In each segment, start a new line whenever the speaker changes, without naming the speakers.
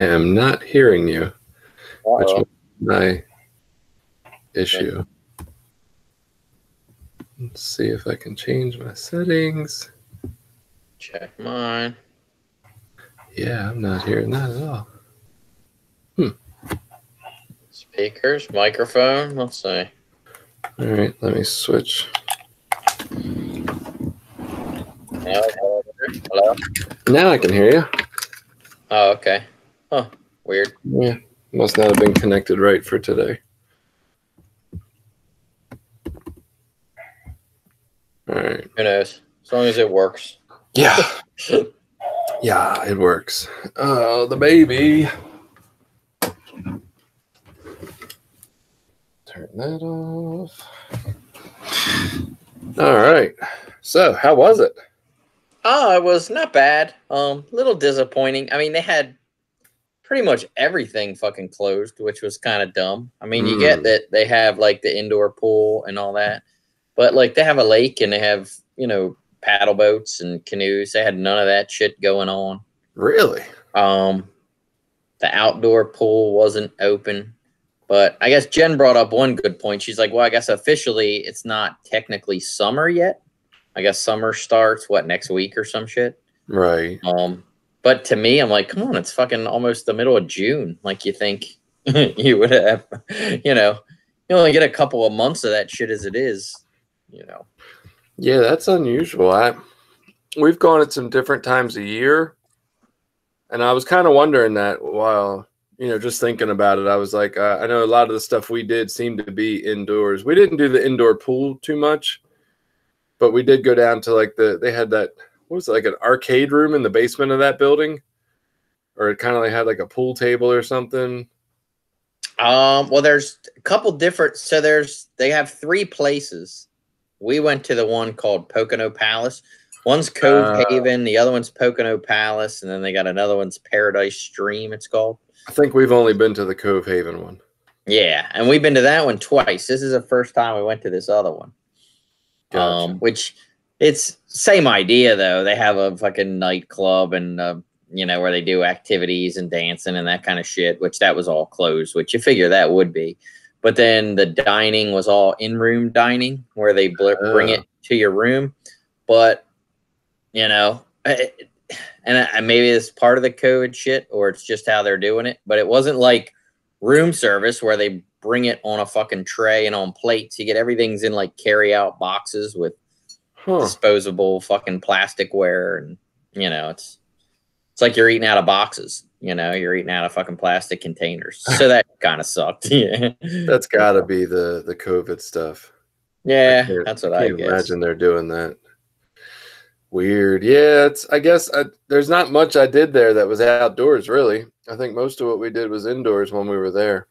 am not hearing you, which
Uh-oh.
is my issue. Let's see if I can change my settings.
Check mine.
Yeah, I'm not hearing that at all.
Speakers, microphone. Let's see.
All right, let me switch.
Hello?
Now I can hear you.
Oh, okay. Huh. Weird.
Yeah, must not have been connected right for today. All right.
Who knows? As long as it works.
Yeah. Yeah, it works. Oh, the baby. Turn that off. All right. So, how was it?
Oh, it was not bad. Little disappointing. I mean, they had pretty much everything fucking closed, which was kind of dumb. I mean, you get that they have like the indoor pool and all that, but like they have a lake and they have, paddle boats and canoes. They had none of that shit going on.
Really?
The outdoor pool wasn't open. But I guess Jen brought up one good point. She's like, well, I guess officially it's not technically summer yet. I guess summer starts next week or some shit.
Right.
But to me, I'm like, come on, it's fucking almost the middle of June. Like you think you would have, you only get a couple of months of that shit as it is,
Yeah, that's unusual. We've gone at some different times a year, and I was kind of wondering that while just thinking about it. I was like, I know a lot of the stuff we did seemed to be indoors. We didn't do the indoor pool too much, but we did go down to like they had that, what was it, like an arcade room in the basement of that building, or it kind of like had like a pool table or something.
Well, there's a couple different. So they have three places. We went to the one called Pocono Palace. One's Cove Haven, the other one's Pocono Palace, and then they got another one's Paradise Stream. It's called.
I think we've only been to the Cove Haven one.
Yeah, and we've been to that one twice. This is the first time we went to this other one.
Gotcha.
Which it's same idea though. They have a fucking nightclub and where they do activities and dancing and that kind of shit. Which that was all closed. Which you figure that would be. But then the dining was all in-room dining where they bring it to your room. But and maybe it's part of the COVID shit or it's just how they're doing it. But it wasn't like room service where they bring it on a fucking tray and on plates. You get everything's in like carry-out boxes with disposable fucking plasticware, and it's like you're eating out of boxes. You're eating out of fucking plastic containers. So that kind of sucked. Yeah,
that's got to be the COVID stuff.
Yeah, that's what I guess.
Imagine they're doing that. Weird. Yeah, I guess there's not much I did there that was outdoors, really. I think most of what we did was indoors when we were there.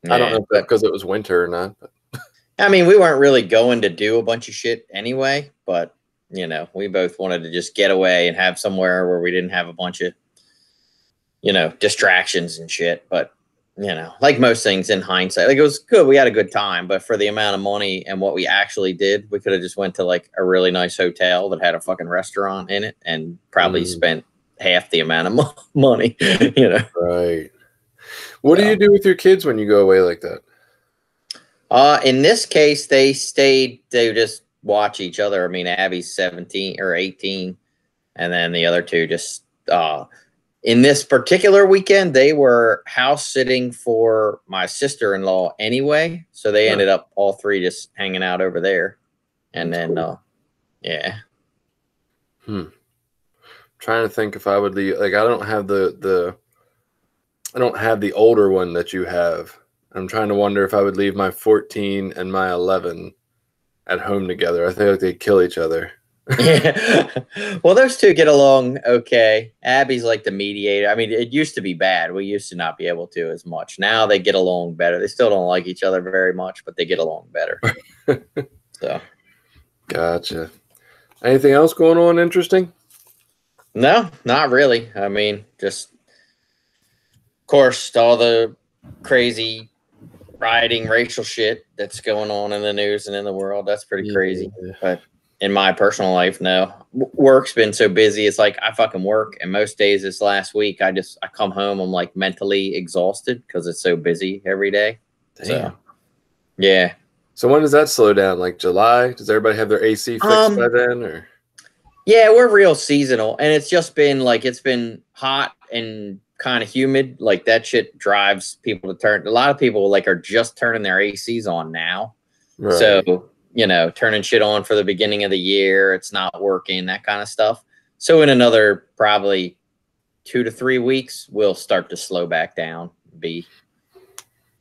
Yeah, I don't know if that's because it was winter or not. But.
I mean, we weren't really going to do a bunch of shit anyway, but, we both wanted to just get away and have somewhere where we didn't have a bunch of, distractions and shit. But, like most things in hindsight, like it was good. We had a good time, but for the amount of money and what we actually did, we could have just went to like a really nice hotel that had a fucking restaurant in it and probably spent half the amount of money,
Right. What do you do with your kids when you go away like that?
In this case, they just watch each other. I mean, Abby's 17 or 18, and then the other two just, in this particular weekend, they were house sitting for my sister-in-law anyway. So they ended up all three just hanging out over there. And then, yeah.
Trying to think if I would leave. Like, I don't have the older one that you have. I'm trying to wonder if I would leave my 14 and my 11 at home together. I think they'd kill each other.
Yeah. Well, those two get along okay. Abby's like the mediator. I mean, it used to be bad. We used to not be able to as much. Now they get along better. They still don't like each other very much, but they get along better. So.
Gotcha. Anything else going on interesting?
No, not really. I mean, just, of course, all the crazy rioting, racial shit that's going on in the news and in the world. That's pretty crazy. But in my personal life, no. Work's been so busy. It's like I fucking work, and most days this last week, I come home, I'm like mentally exhausted because it's so busy every day.
Damn.
So, yeah.
So when does that slow down? Like July? Does everybody have their AC fixed by then, or?
Yeah, we're real seasonal, and it's just been like it's been hot and kind of humid. Like that shit drives people to turn. A lot of people like are just turning their ACs on now.
Right.
So, you know, turning shit on for the beginning of the year, it's not working, that kind of stuff. So in another probably 2 to 3 weeks, we'll start to slow back down, you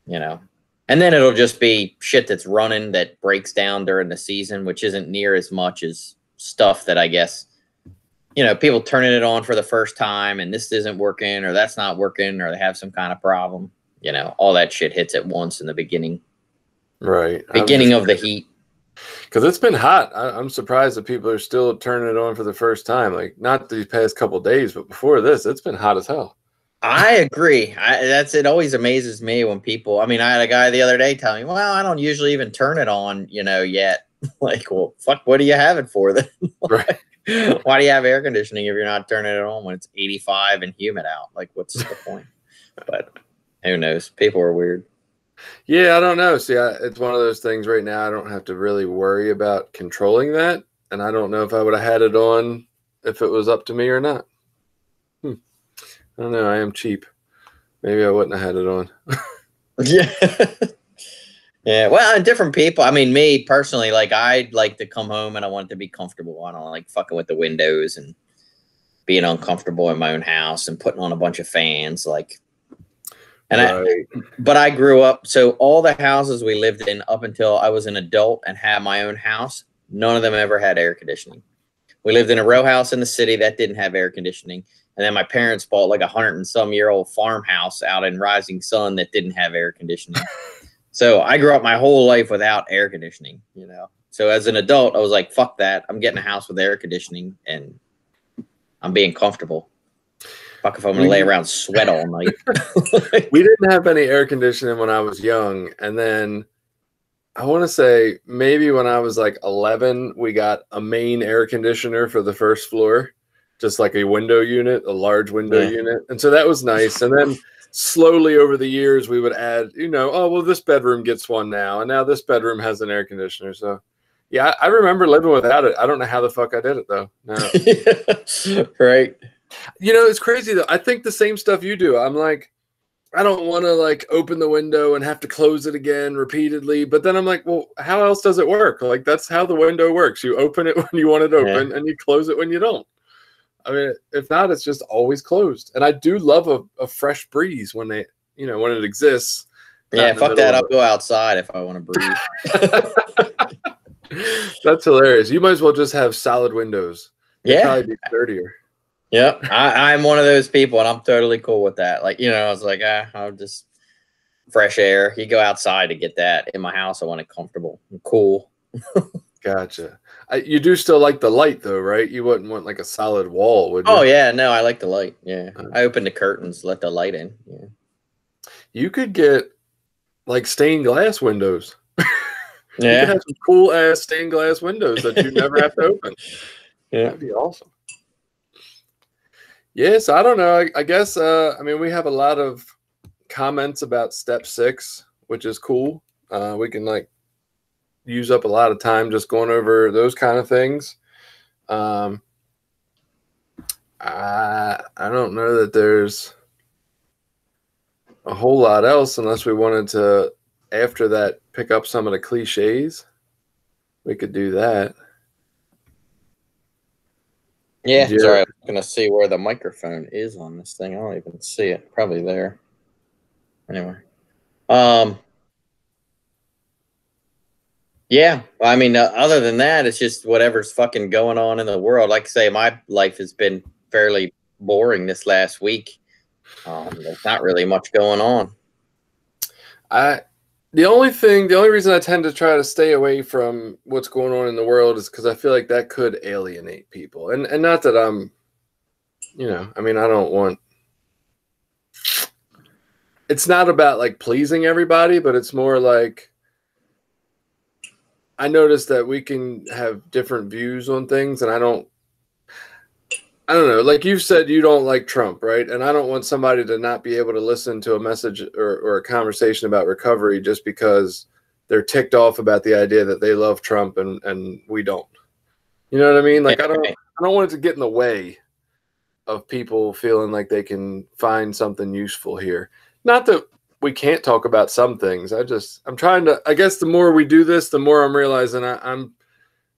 know, and then it'll just be shit that's running that breaks down during the season, which isn't near as much as stuff that I guess, you know, people turning it on for the first time and this isn't working or that's not working or they have some kind of problem. You know, all that shit hits at once in the beginning.
Right.
Beginning of the heat.
Because it's been hot. I'm surprised that people are still turning it on for the first time. Like, not these past couple of days, but before this, it's been hot as hell.
I agree. It always amazes me when people, I mean, I had a guy the other day tell me, well, I don't usually even turn it on, you know, yet. Like, well, fuck, what do you have it for then?
Right.
Why do you have air conditioning if you're not turning it on when it's 85 and humid out? Like, what's the point? But who knows? People are weird.
Yeah, I don't know. See, it's one of those things right now. I don't have to really worry about controlling that. And I don't know if I would have had it on if it was up to me or not. I don't know. I am cheap. Maybe I wouldn't have had it on.
Yeah. Yeah. Well, different people. I mean, me personally, like, I'd like to come home and I want it to be comfortable. I don't like fucking with the windows and being uncomfortable in my own house and putting on a bunch of fans. Like, and
right.
But I grew up, so all the houses we lived in up until I was an adult and had my own house, none of them ever had air conditioning. We lived in a row house in the city that didn't have air conditioning. And then my parents bought like 100-and-some-year-old farmhouse out in Rising Sun that didn't have air conditioning. So I grew up my whole life without air conditioning, you know. So as an adult, I was like, fuck that. I'm getting a house with air conditioning and I'm being comfortable. Fuck if I'm going to lay around and sweat all night.
We didn't have any air conditioning when I was young. And then I want to say maybe when I was like 11, we got a main air conditioner for the first floor, just like a window unit, a large window unit. And so that was nice. And then slowly over the years, we would add, you know, oh, well, this bedroom gets one now. And now this bedroom has an air conditioner. So, yeah, I remember living without it. I don't know how the fuck I did it, though. No.
Right.
You know, it's crazy, though. I think the same stuff you do. I'm like, I don't want to like open the window and have to close it again repeatedly. But then I'm like, well, how else does it work? Like, that's how the window works. You open it when you want it open and you close it when you don't. I mean, if not, it's just always closed. And I do love a fresh breeze when when it exists.
Yeah, fuck that. I'll go outside if I want to breathe.
That's hilarious. You might as well just have solid windows. It'd probably be dirtier.
Yep. I'm one of those people and I'm totally cool with that. Like, you know, I was like, I'll just fresh air. You go outside to get that. In my house, I want it comfortable and cool.
Gotcha. You do still like the light though, right? You wouldn't want like a solid wall, would you?
Oh yeah, no, I like the light. Yeah. I open the curtains, let the light in. Yeah.
You could get like stained glass windows.
Yeah.
You could have some cool ass stained glass windows that you never have to open. Yeah. That'd be awesome. Yes, I don't know. I guess, I mean, we have a lot of comments about step 6, which is cool. We can like use up a lot of time just going over those kind of things. I don't know that there's a whole lot else unless we wanted to, after that, pick up some of the cliches. We could do that.
Yeah, sorry, I'm gonna see where the microphone is on this thing. I don't even see it. Probably there. Anyway. Yeah, I mean, other than that, it's just whatever's fucking going on in the world. Like I say, my life has been fairly boring this last week. There's not really much going on.
The only reason I tend to try to stay away from what's going on in the world is because I feel like that could alienate people. And not that I'm, I mean, I don't want, it's not about like pleasing everybody, but it's more like, I noticed that we can have different views on things, and I don't know. Like you said, you don't like Trump, right? And I don't want somebody to not be able to listen to a message or a conversation about recovery just because they're ticked off about the idea that they love Trump and we don't. You know what I mean? Like I don't want it to get in the way of people feeling like they can find something useful here. Not that we can't talk about some things. I'm trying to. I guess the more we do this, the more I'm realizing I'm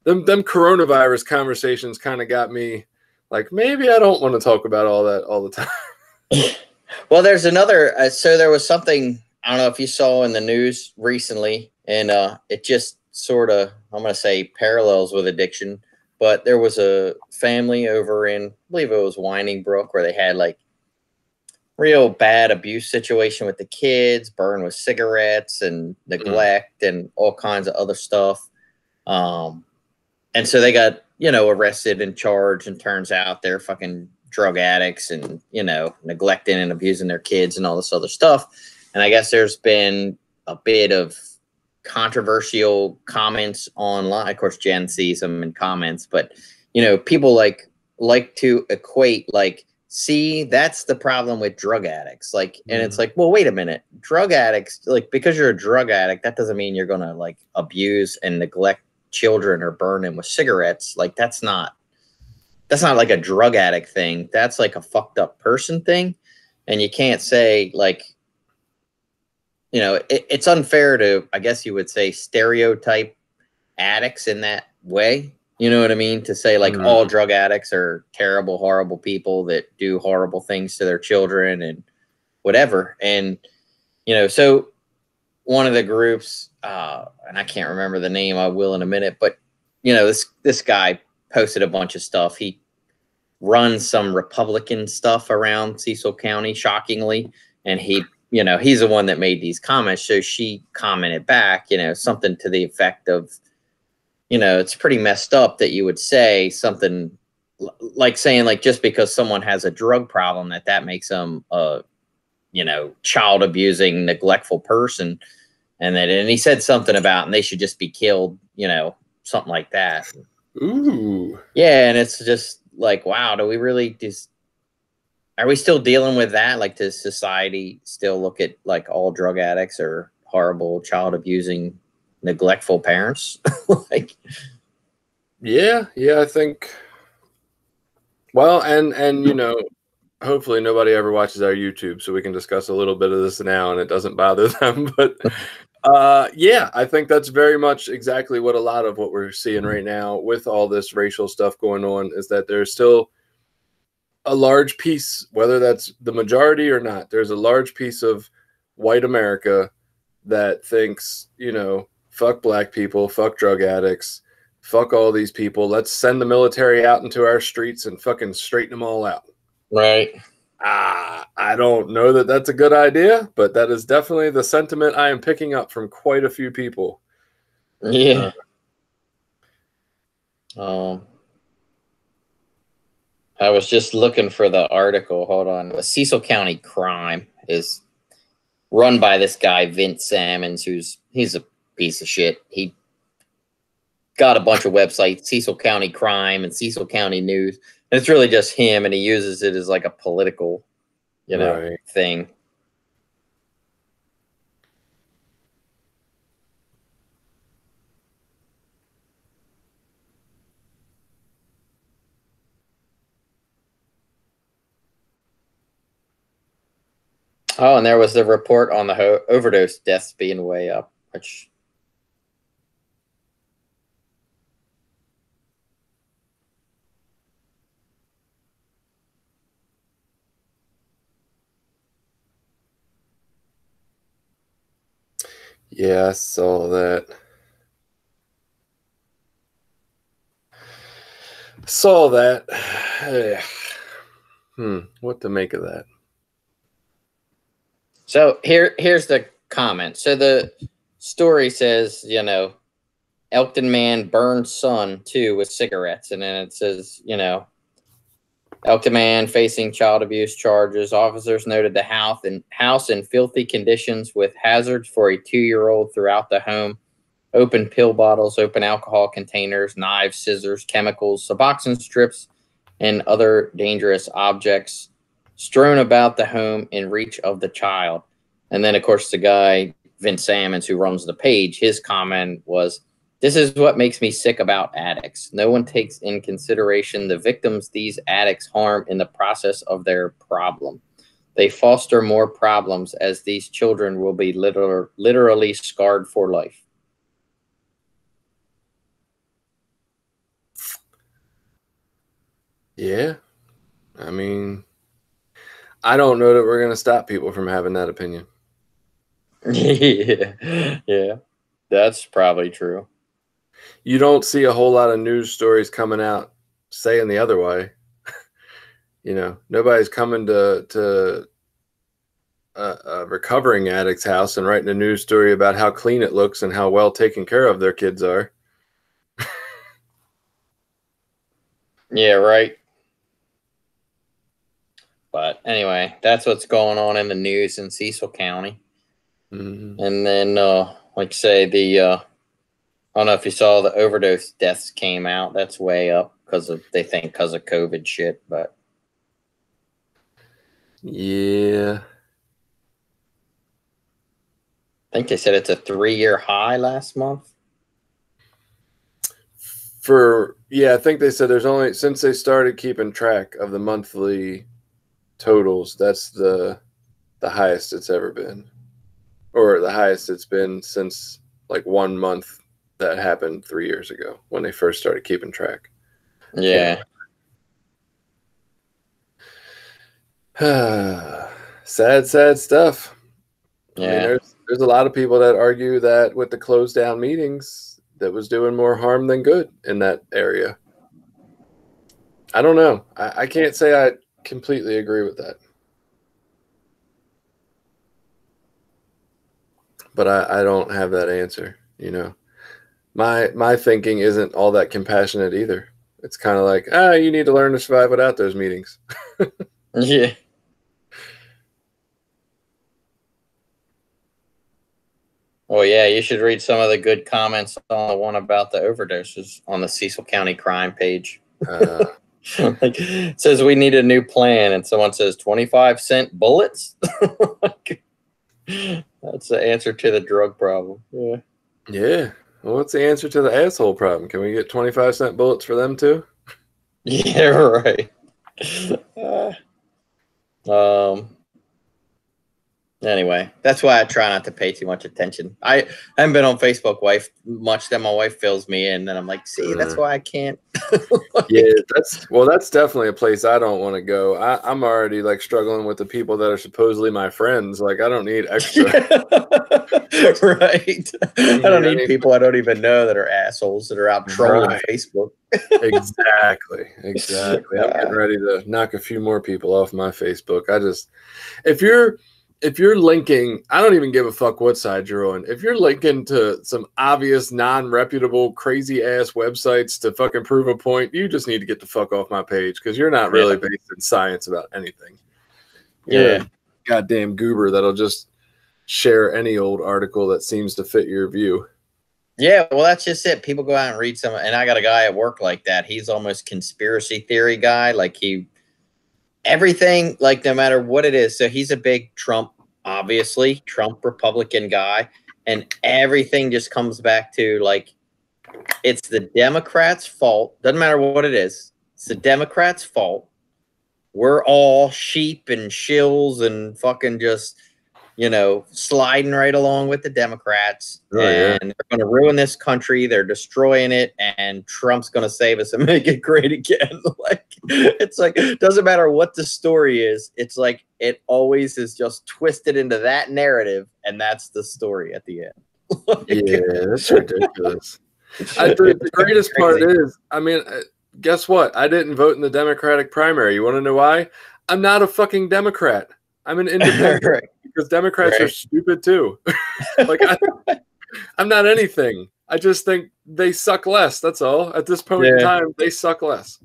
them coronavirus conversations kind of got me like maybe I don't want to talk about all that all the time.
Well, there's another. So there was something I don't know if you saw in the news recently, and it just sort of I'm going to say parallels with addiction. But there was a family over in, I believe it was Winding Brook, where they had like real bad abuse situation with the kids, burned with cigarettes and neglect and all kinds of other stuff. And so they got, arrested and charged, and turns out they're fucking drug addicts and, neglecting and abusing their kids and all this other stuff. And I guess there's been a bit of controversial comments online. Of course, Jen sees them in comments, but people like to equate like, see, that's the problem with drug addicts. Like, and it's like, well, wait a minute, drug addicts, like, because you're a drug addict, that doesn't mean you're gonna like abuse and neglect children or burn them with cigarettes. Like, that's not like a drug addict thing. That's like a fucked up person thing. And you can't say like, it's unfair to, I guess you would say, stereotype addicts in that way. You know what I mean? To say like all drug addicts are terrible, horrible people that do horrible things to their children and whatever. And, so one of the groups, and I can't remember the name, I will in a minute, but, this guy posted a bunch of stuff. He runs some Republican stuff around Cecil County, shockingly. And he's the one that made these comments. So she commented back, something to the effect of, it's pretty messed up that you would say something like saying like, just because someone has a drug problem, that makes them a, child abusing, neglectful person. And he said something about, and they should just be killed, something like that.
Ooh.
Yeah. And it's just like, wow, do we really are we still dealing with that? Like, does society still look at like all drug addicts or horrible child abusing, neglectful parents? Like,
yeah, I think. Well, and hopefully nobody ever watches our YouTube, so we can discuss a little bit of this now, and it doesn't bother them. But yeah, I think that's very much exactly what a lot of what we're seeing right now with all this racial stuff going on is that there's still a large piece, whether that's the majority or not, there's a large piece of white America that thinks, fuck black people, fuck drug addicts, fuck all these people. Let's send the military out into our streets and fucking straighten them all out.
Right.
I don't know that that's a good idea, but that is definitely the sentiment I am picking up from quite a few people.
Yeah. I was just looking for the article. Hold on. Cecil County crime is run by this guy, Vince Sammons, he's a piece of shit. He got a bunch of websites, Cecil County crime and Cecil County news. And it's really just him, and he uses it as like a political,
Right.
thing. Oh, and there was the report on the overdose deaths being way up, which.
Yeah, I saw that. What to make of that?
So here's the comment. So the story says, Elkton man burned son too with cigarettes, and then it says, Elkton man facing child abuse charges. Officers noted the house in filthy conditions with hazards for a 2-year-old throughout the home. open pill bottles, open alcohol containers, knives, scissors, chemicals, Suboxone strips, and other dangerous objects strewn about the home in reach of the child. And then, of course, the guy, Vince Sammons, who runs the page, his comment was, "This is what makes me sick about addicts. No one takes in consideration the victims these addicts harm in the process of their problem. They foster more problems as these children will be literally scarred for life."
Yeah. I mean, I don't know that we're going to stop people from having that opinion.
Yeah, that's probably true.
You don't see a whole lot of news stories coming out saying the other way. Nobody's coming to a recovering addict's house and writing a news story about how clean it looks and how well taken care of their kids are.
Yeah, right. But anyway, that's what's going on in the news in Cecil County.
Mm-hmm.
And then, like I say, I don't know if you saw the overdose deaths came out. That's way up because of COVID shit. But
yeah,
I think they said it's a 3-year high last month.
I think they said there's only, since they started keeping track of the monthly totals, that's the highest it's ever been, or the highest it's been since like 1 month that happened 3 years ago when they first started keeping track.
Yeah.
Sad stuff.
Yeah.
I mean, there's a lot of people that argue that with the closed down meetings, that was doing more harm than good in that area. I don't know. I can't say I completely agree with that. But I don't have that answer, My thinking isn't all that compassionate either. It's kind of like, you need to learn to survive without those meetings.
Yeah. Well, yeah, you should read some of the good comments on the one about the overdoses on the Cecil County crime page. Like, it says we need a new plan, and someone says 25-cent bullets. That's the answer to the drug problem. Yeah.
Yeah. Well, what's the answer to the asshole problem? Can we get 25-cent bullets for them too?
Yeah, right. Anyway, that's why I try not to pay too much attention. I haven't been on Facebook much. Then my wife fills me in, and I'm like, see, that's why I can't.
Yeah, that's definitely a place I don't want to go. I'm already like struggling with the people that are supposedly my friends. Like, I don't need extra.
Right. I don't need people I don't even know that are assholes that are out trolling Facebook.
Exactly. I'm getting ready to knock a few more people off my Facebook. If you're linking, I don't even give a fuck what side you're on. If you're linking to some obvious non-reputable, crazy-ass websites to fucking prove a point, you just need to get the fuck off my page because you're not really based in science about anything. You're a goddamn goober that'll just share any old article that seems to fit your view.
Yeah, well, that's just it. People go out and read some, and I got a guy at work like that. He's almost conspiracy theory guy. Like everything, like no matter what it is. So he's a big Trump Republican guy, and everything just comes back to like, it's the Democrats' fault. Doesn't matter what it is. It's the Democrats' fault. We're all sheep and shills and fucking just, sliding right along with the Democrats. They're going to ruin this country. They're destroying it. And Trump's going to save us and make it great again. Like, it's like, it doesn't matter what the story is. It's like, it always is just twisted into that narrative. And that's the story at the end.
Yeah, that's ridiculous. The greatest part is, I mean, guess what? I didn't vote in the Democratic primary. You want to know why? I'm not a fucking Democrat. I'm an independent.
Right.
Because Democrats are stupid too. Like, I'm not anything. I just think they suck less. That's all. At this point in time, they suck less.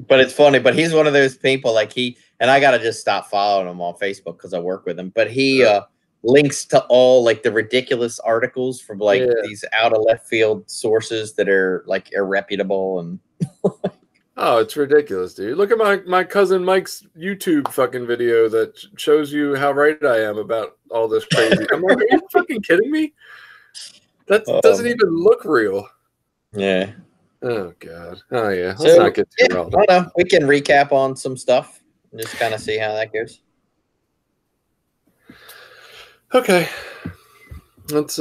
But it's funny. But he's one of those people. Like and I gotta just stop following him on Facebook because I work with him. But he links to all like the ridiculous articles from like these out of left field sources that are like irreputable and
oh, it's ridiculous, dude. Look at my cousin Mike's YouTube fucking video that shows you how right I am about all this crazy. I'm like, are you fucking kidding me? That doesn't even look real.
Yeah.
Oh god. Oh yeah. Let's not get too wrong.
I don't know. We can recap on some stuff and just kind of see how that goes.
Okay. Let's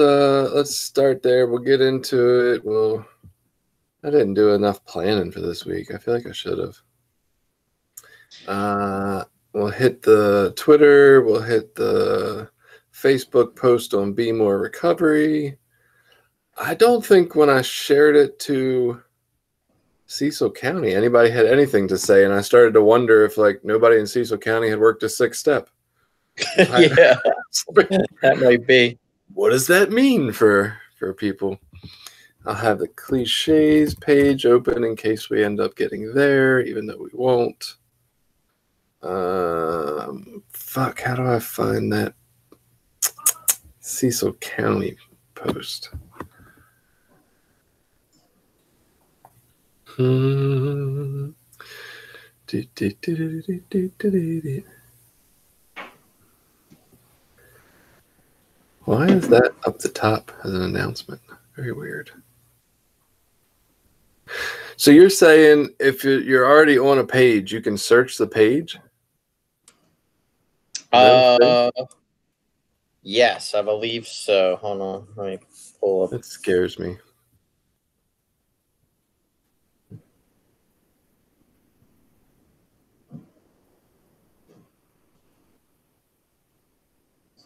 start there. We'll get into it. I didn't do enough planning for this week. I feel like I should have. We'll hit the Twitter. We'll hit the Facebook post on Be More Recovery. I don't think when I shared it to Cecil County, anybody had anything to say, and I started to wonder if like nobody in Cecil County had worked a 6th step.
Yeah, that might be.
What does that mean for people? I'll have the cliches page open in case we end up getting there, even though we won't. Fuck, how do I find that Cecil County post? Why is that up the top as an announcement? Very weird. So you're saying if you're already on a page, you can search the page?
Yes, I believe so. Hold on, let me pull up.
That scares me.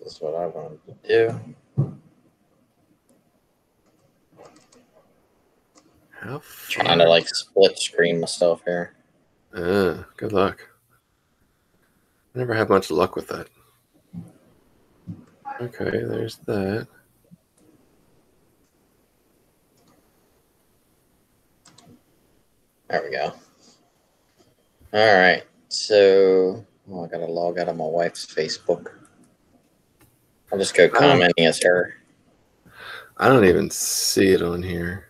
This is what I wanted to do.
How far?
Trying to like split screen myself here.
Good luck. I never have much luck with that. Okay, there's that.
There we go. All right. So, I got to log out of my wife's Facebook. I'll just go commenting as her.
I don't even see it on here.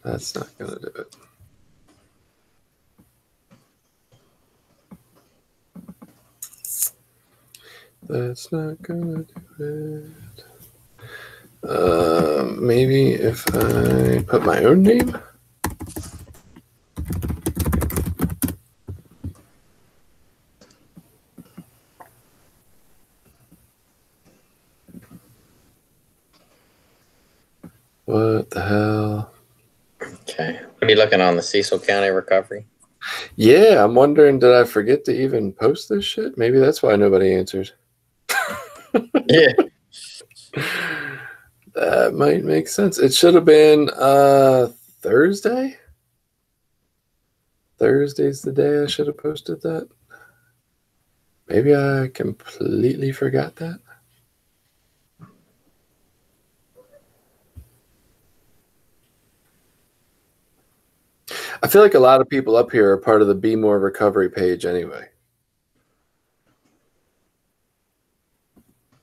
That's not going to do it. That's not going to do it. Maybe if I put my own name? What the hell?
Okay. What are you looking on the Cecil County Recovery?
Yeah, I'm wondering, did I forget to even post this shit? Maybe that's why nobody answered.
Yeah.
That might make sense. It should have been Thursday. Thursday's the day I should have posted that. Maybe I completely forgot that. I feel like a lot of people up here are part of the Be More Recovery page anyway.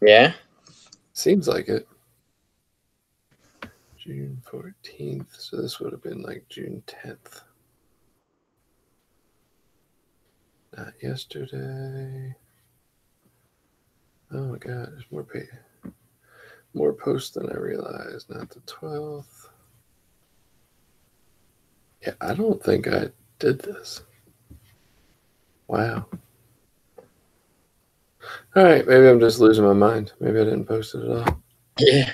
Yeah?
Seems like it. June 14th. So this would have been like June 10th. Not yesterday. Oh my God, there's more posts than I realized. Not the 12th. Yeah, I don't think I did this. Wow. All right, maybe I'm just losing my mind. Maybe I didn't post it at all.
Yeah.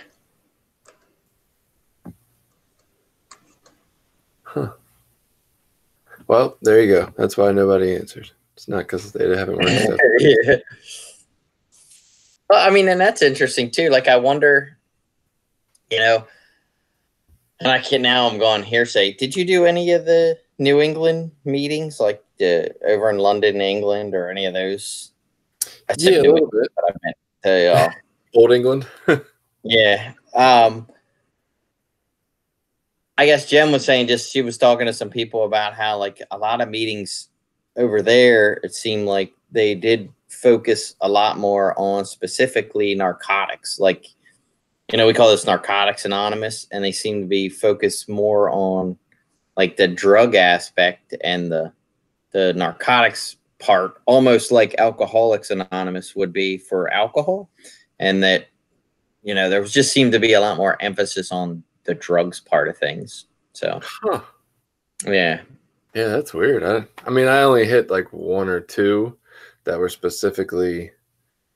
Huh. Well, there you go. That's why nobody answered. It's not because they haven't worked stuff.
Yeah. Well, I mean, and that's interesting too. Like, I wonder, and I'm going hearsay. Did you do any of the New England meetings, like over in London, England, or any of those?
Yeah, a little bit.
But I meant to,
Old England.
yeah. I guess Jen was saying, just she was talking to some people about how like a lot of meetings over there, it seemed like they did focus a lot more on specifically narcotics. Like, you know, we call this Narcotics Anonymous, and they seem to be focused more on like the drug aspect and the narcotics part, almost like Alcoholics Anonymous would be for alcohol. And that, you know, there was just seemed to be a lot more emphasis on the drugs part of things. So, yeah.
Yeah, that's weird. I mean, I only hit like one or two that were specifically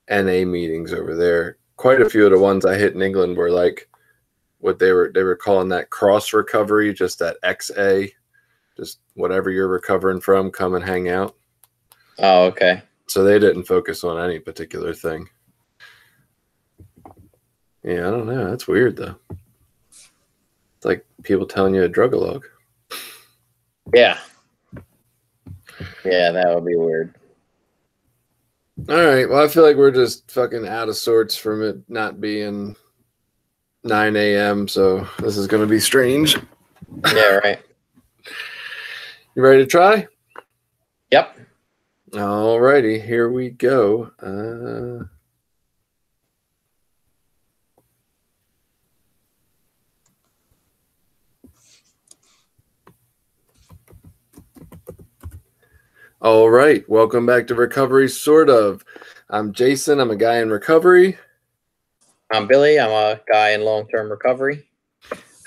NA meetings over there. Quite a few of the ones I hit in England were like what they were calling that cross recovery, just that XA, just whatever you're recovering from, come and hang out.
Oh, okay.
So they didn't focus on any particular thing. Yeah, I don't know. That's weird though. It's like people telling you a drug-a-log.
Yeah. Yeah, that would be weird.
All right. Well, I feel like we're just fucking out of sorts from it not being 9 a.m. So this is going to be strange.
Yeah, right.
You ready to try?
Yep.
All righty. Here we go. All right. Welcome back to Recovery, Sort of. I'm Jason. I'm a guy in recovery.
I'm Billy. I'm a guy in long-term recovery.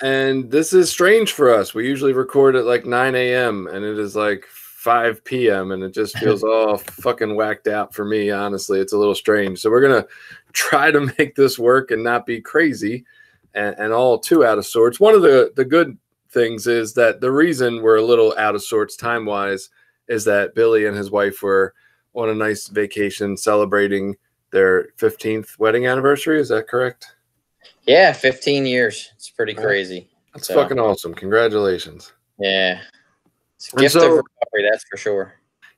And this is strange for us. We usually record at like 9 a.m. and it is like 5 p.m. and it just feels all fucking whacked out for me. Honestly, it's a little strange. So we're going to try to make this work and not be crazy and all too out of sorts. One of the good things is that the reason we're a little out of sorts time-wise is that Billy and his wife were on a nice vacation celebrating their 15th wedding anniversary. Is that correct?
Yeah, 15 years. It's pretty crazy.
That's fucking awesome. Congratulations.
Yeah. It's a gift of recovery, that's for sure.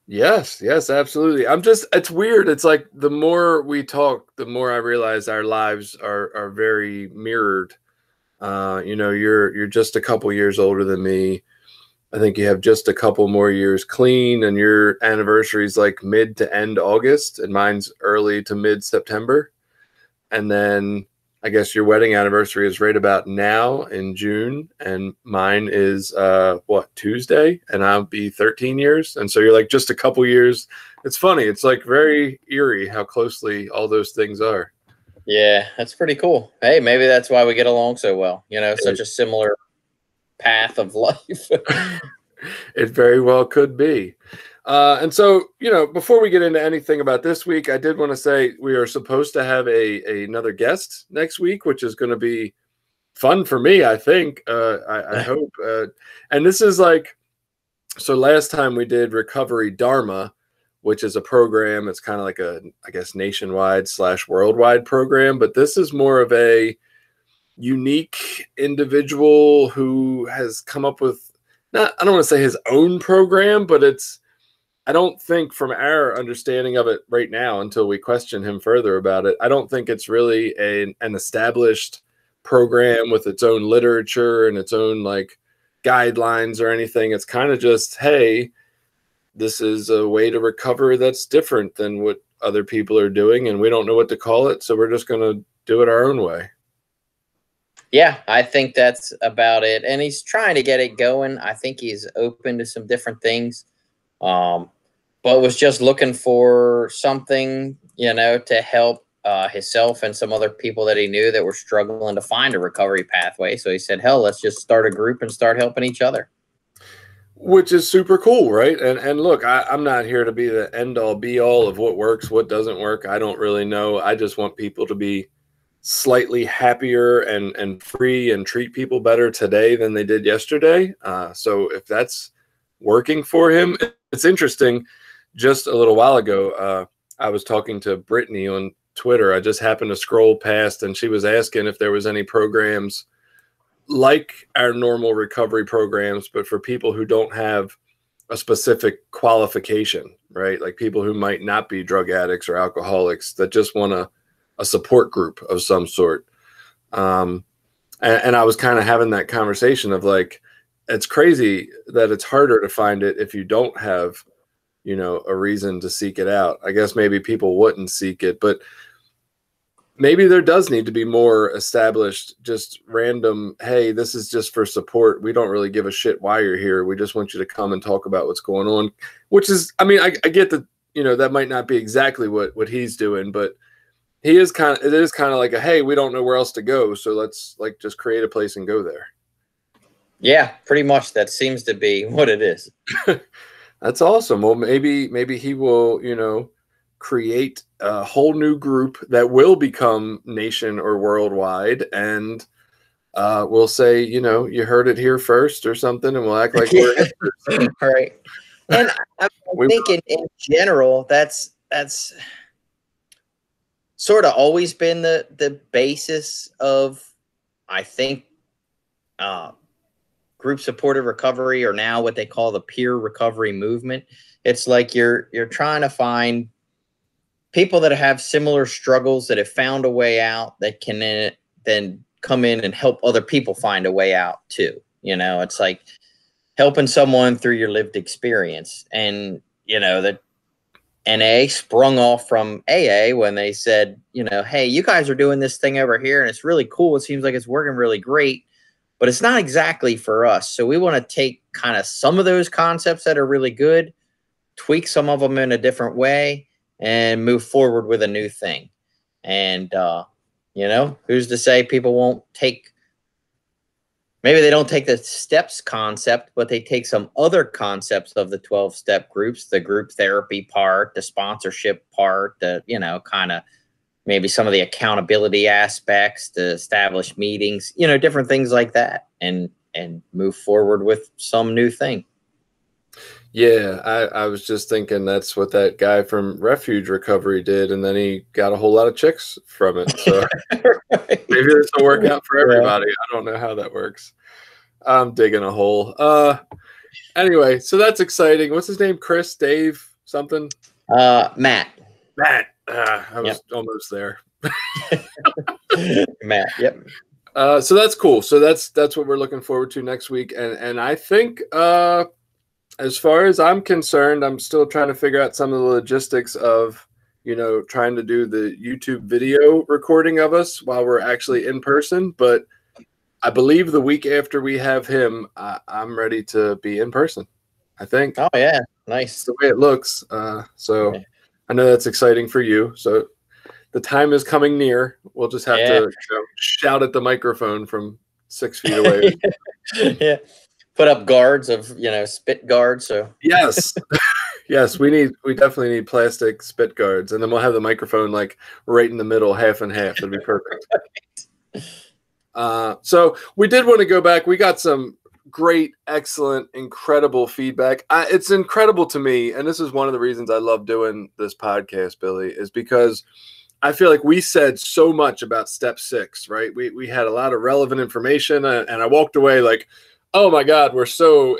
Yes, absolutely. It's weird. It's like the more we talk, the more I realize our lives are very mirrored. You know, you're just a couple years older than me. I think you have just a couple more years clean, and your anniversary is like mid to end August, and mine's early to mid September. And then I guess your wedding anniversary is right about now in June, and mine is Tuesday, and I'll be 13 years. And so you're like just a couple years. It's funny. It's like very eerie how closely all those things are.
Yeah, that's pretty cool. Hey, maybe that's why we get along so well. You know, such a similar path of life.
It very well could be. And so, you know, before we get into anything about this week, I did want to say we are supposed to have another guest next week, which is going to be fun for me, I think. I hope. And this is like, so last time we did Recovery Dharma, which is a program. It's kind of like a, I guess, nationwide / worldwide program. But this is more of a unique individual who has come up with, I don't want to say his own program, but I don't think from our understanding of it right now, until we question him further about it, I don't think it's really an established program with its own literature and its own like guidelines or anything. It's kind of just, hey, this is a way to recover that's different than what other people are doing, and we don't know what to call it, so we're just going to do it our own way.
Yeah, I think that's about it. And he's trying to get it going. I think he's open to some different things. But was just looking for something, you know, to help himself and some other people that he knew that were struggling to find a recovery pathway. So he said, hell, let's just start a group and start helping each other.
Which is super cool, right? And look, I'm not here to be the end all be all of what works, what doesn't work. I don't really know. I just want people to be slightly happier and free and treat people better today than they did yesterday. So if that's working for him, it's interesting. Just a little while ago, I was talking to Brittany on Twitter. I just happened to scroll past, and she was asking if there was any programs like our normal recovery programs, but for people who don't have a specific qualification, right? Like people who might not be drug addicts or alcoholics that just want a support group of some sort. And I was kind of having that conversation of like, it's crazy that it's harder to find it if you don't have, you know, a reason to seek it out. I guess maybe people wouldn't seek it, but maybe there does need to be more established, just random, hey, this is just for support. We don't really give a shit why you're here. We just want you to come and talk about what's going on, which is, I mean, I get that, you know, that might not be exactly what he's doing, but it is kind of like a, hey, we don't know where else to go, so let's like just create a place and go there.
Yeah, pretty much that seems to be what it is.
That's awesome. Well, maybe he will, you know, create a whole new group that will become nation or worldwide, and we'll say, you know, you heard it here first or something, and we'll act like we're
all right. And I think in general, that's sort of always been the basis of, I think, group supported recovery, or now what they call the peer recovery movement. It's like you're trying to find people that have similar struggles, that have found a way out, that can then come in and help other people find a way out too. You know, it's like helping someone through your lived experience. And, you know, that NA sprung off from AA when they said, you know, hey, you guys are doing this thing over here and it's really cool. It seems like it's working really great, but it's not exactly for us. So we want to take kind of some of those concepts that are really good, tweak some of them in a different way, and move forward with a new thing. And, you know, who's to say people won't take, maybe they don't take the steps concept, but they take some other concepts of the 12-step groups, the group therapy part, the sponsorship part, the, you know, kind of maybe some of the accountability aspects, the established meetings, you know, different things like that, and move forward with some new thing.
Yeah, I was just thinking that's what that guy from Refuge Recovery did, and then he got a whole lot of chicks from it. So right. Maybe this will work out for everybody. Yeah. I don't know how that works. I'm digging a hole. Anyway, so that's exciting. What's his name? Chris, Dave, something?
Matt.
I was almost there.
Matt, yep.
So that's cool. So that's what we're looking forward to next week. And I think as far as I'm concerned, I'm still trying to figure out some of the logistics of, you know, trying to do the YouTube video recording of us while we're actually in person. But I believe the week after we have him, I'm ready to be in person, I think.
Oh, yeah. Nice.
It's the way it looks. So yeah. I know that's exciting for you. So the time is coming near. We'll just have to, you know, shout at the microphone from 6 feet away.
Yeah. Put up guards of, you know, spit guards. So
yes. Yes, we definitely need plastic spit guards, and then we'll have the microphone like right in the middle, half and half. It'd be perfect. So we did want to go back. We got some great, excellent, incredible feedback. It's incredible to me, and this is one of the reasons I love doing this podcast, Billy, is because I feel like we said so much about step 6, right? We had a lot of relevant information, and I walked away like, oh my God, we're so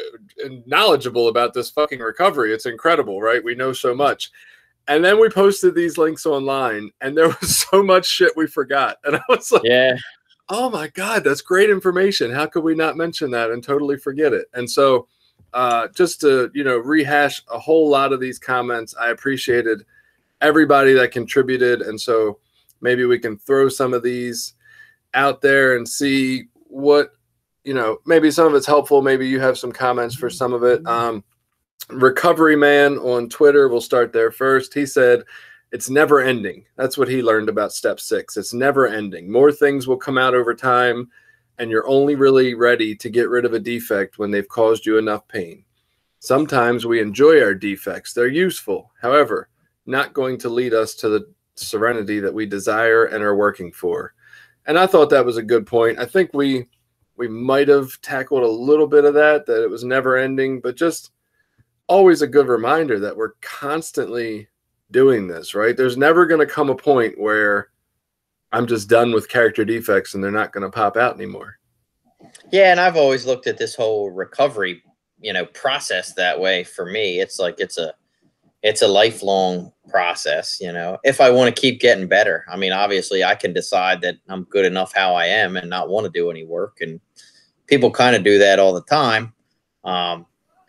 knowledgeable about this fucking recovery. It's incredible, right? We know so much. And then we posted these links online, and there was so much shit we forgot. And I was like,
yeah,
oh my God, that's great information. How could we not mention that and totally forget it? And so just to, you know, rehash a whole lot of these comments, I appreciated everybody that contributed. And so maybe we can throw some of these out there and see what, you know, maybe some of it's helpful. Maybe you have some comments for some of it. Recovery Man on Twitter, we'll start there first. He said, it's never ending. That's what he learned about step 6. It's never ending. More things will come out over time, and you're only really ready to get rid of a defect when they've caused you enough pain. Sometimes we enjoy our defects. They're useful. However, not going to lead us to the serenity that we desire and are working for. And I thought that was a good point. I think we might have tackled a little bit of that it was never ending, but just always a good reminder that we're constantly doing this, right? There's never going to come a point where I'm just done with character defects and they're not going to pop out anymore.
Yeah. And I've always looked at this whole recovery, you know, process that way. For me, it's like, it's it's a lifelong process, you know, if I want to keep getting better. I mean, obviously I can decide that I'm good enough how I am and not want to do any work. And people kind of do that all the time.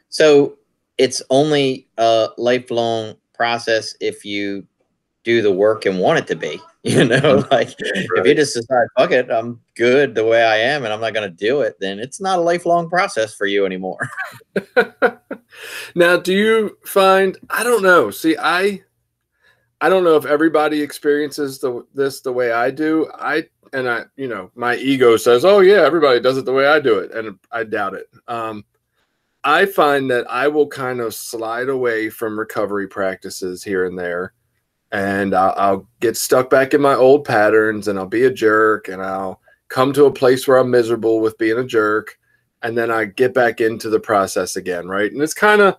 So it's only a lifelong process if you do the work and want it to be, you know, like if you just decide, fuck it, I'm good the way I am and I'm not going to do it, then it's not a lifelong process for you anymore.
Now, do you find, I don't know, see, I don't know if everybody experiences this the way I do. You know, my ego says, oh yeah, everybody does it the way I do it. And I doubt it. I find that I will kind of slide away from recovery practices here and there. And I'll get stuck back in my old patterns and I'll be a jerk and I'll come to a place where I'm miserable with being a jerk. And then I get back into the process again. Right. And it's kind of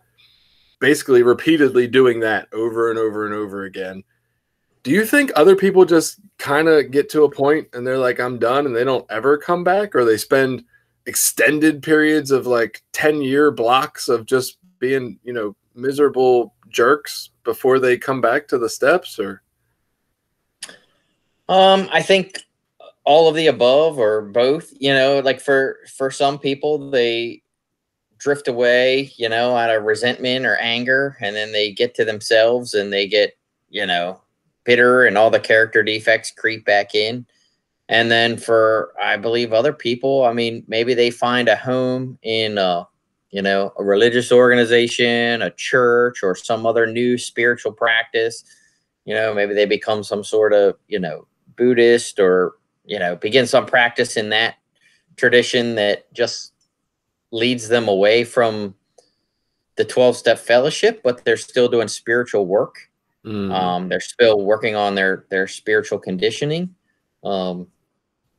basically repeatedly doing that over and over and over again. Do you think other people just kind of get to a point and they're like, I'm done, and they don't ever come back, or they spend extended periods of like 10-year blocks of just being, you know, miserable jerks before they come back to the steps? Or
I think all of the above or both, you know, like for some people, they drift away, you know, out of resentment or anger, and then they get to themselves and they get, you know, bitter and all the character defects creep back in. And then for, I believe, other people, I mean, maybe they find a home in you know, a religious organization, a church, or some other new spiritual practice. You know, maybe they become some sort of, you know, Buddhist, or, you know, begin some practice in that tradition that just leads them away from the 12-step fellowship, but they're still doing spiritual work. They're still working on their spiritual conditioning.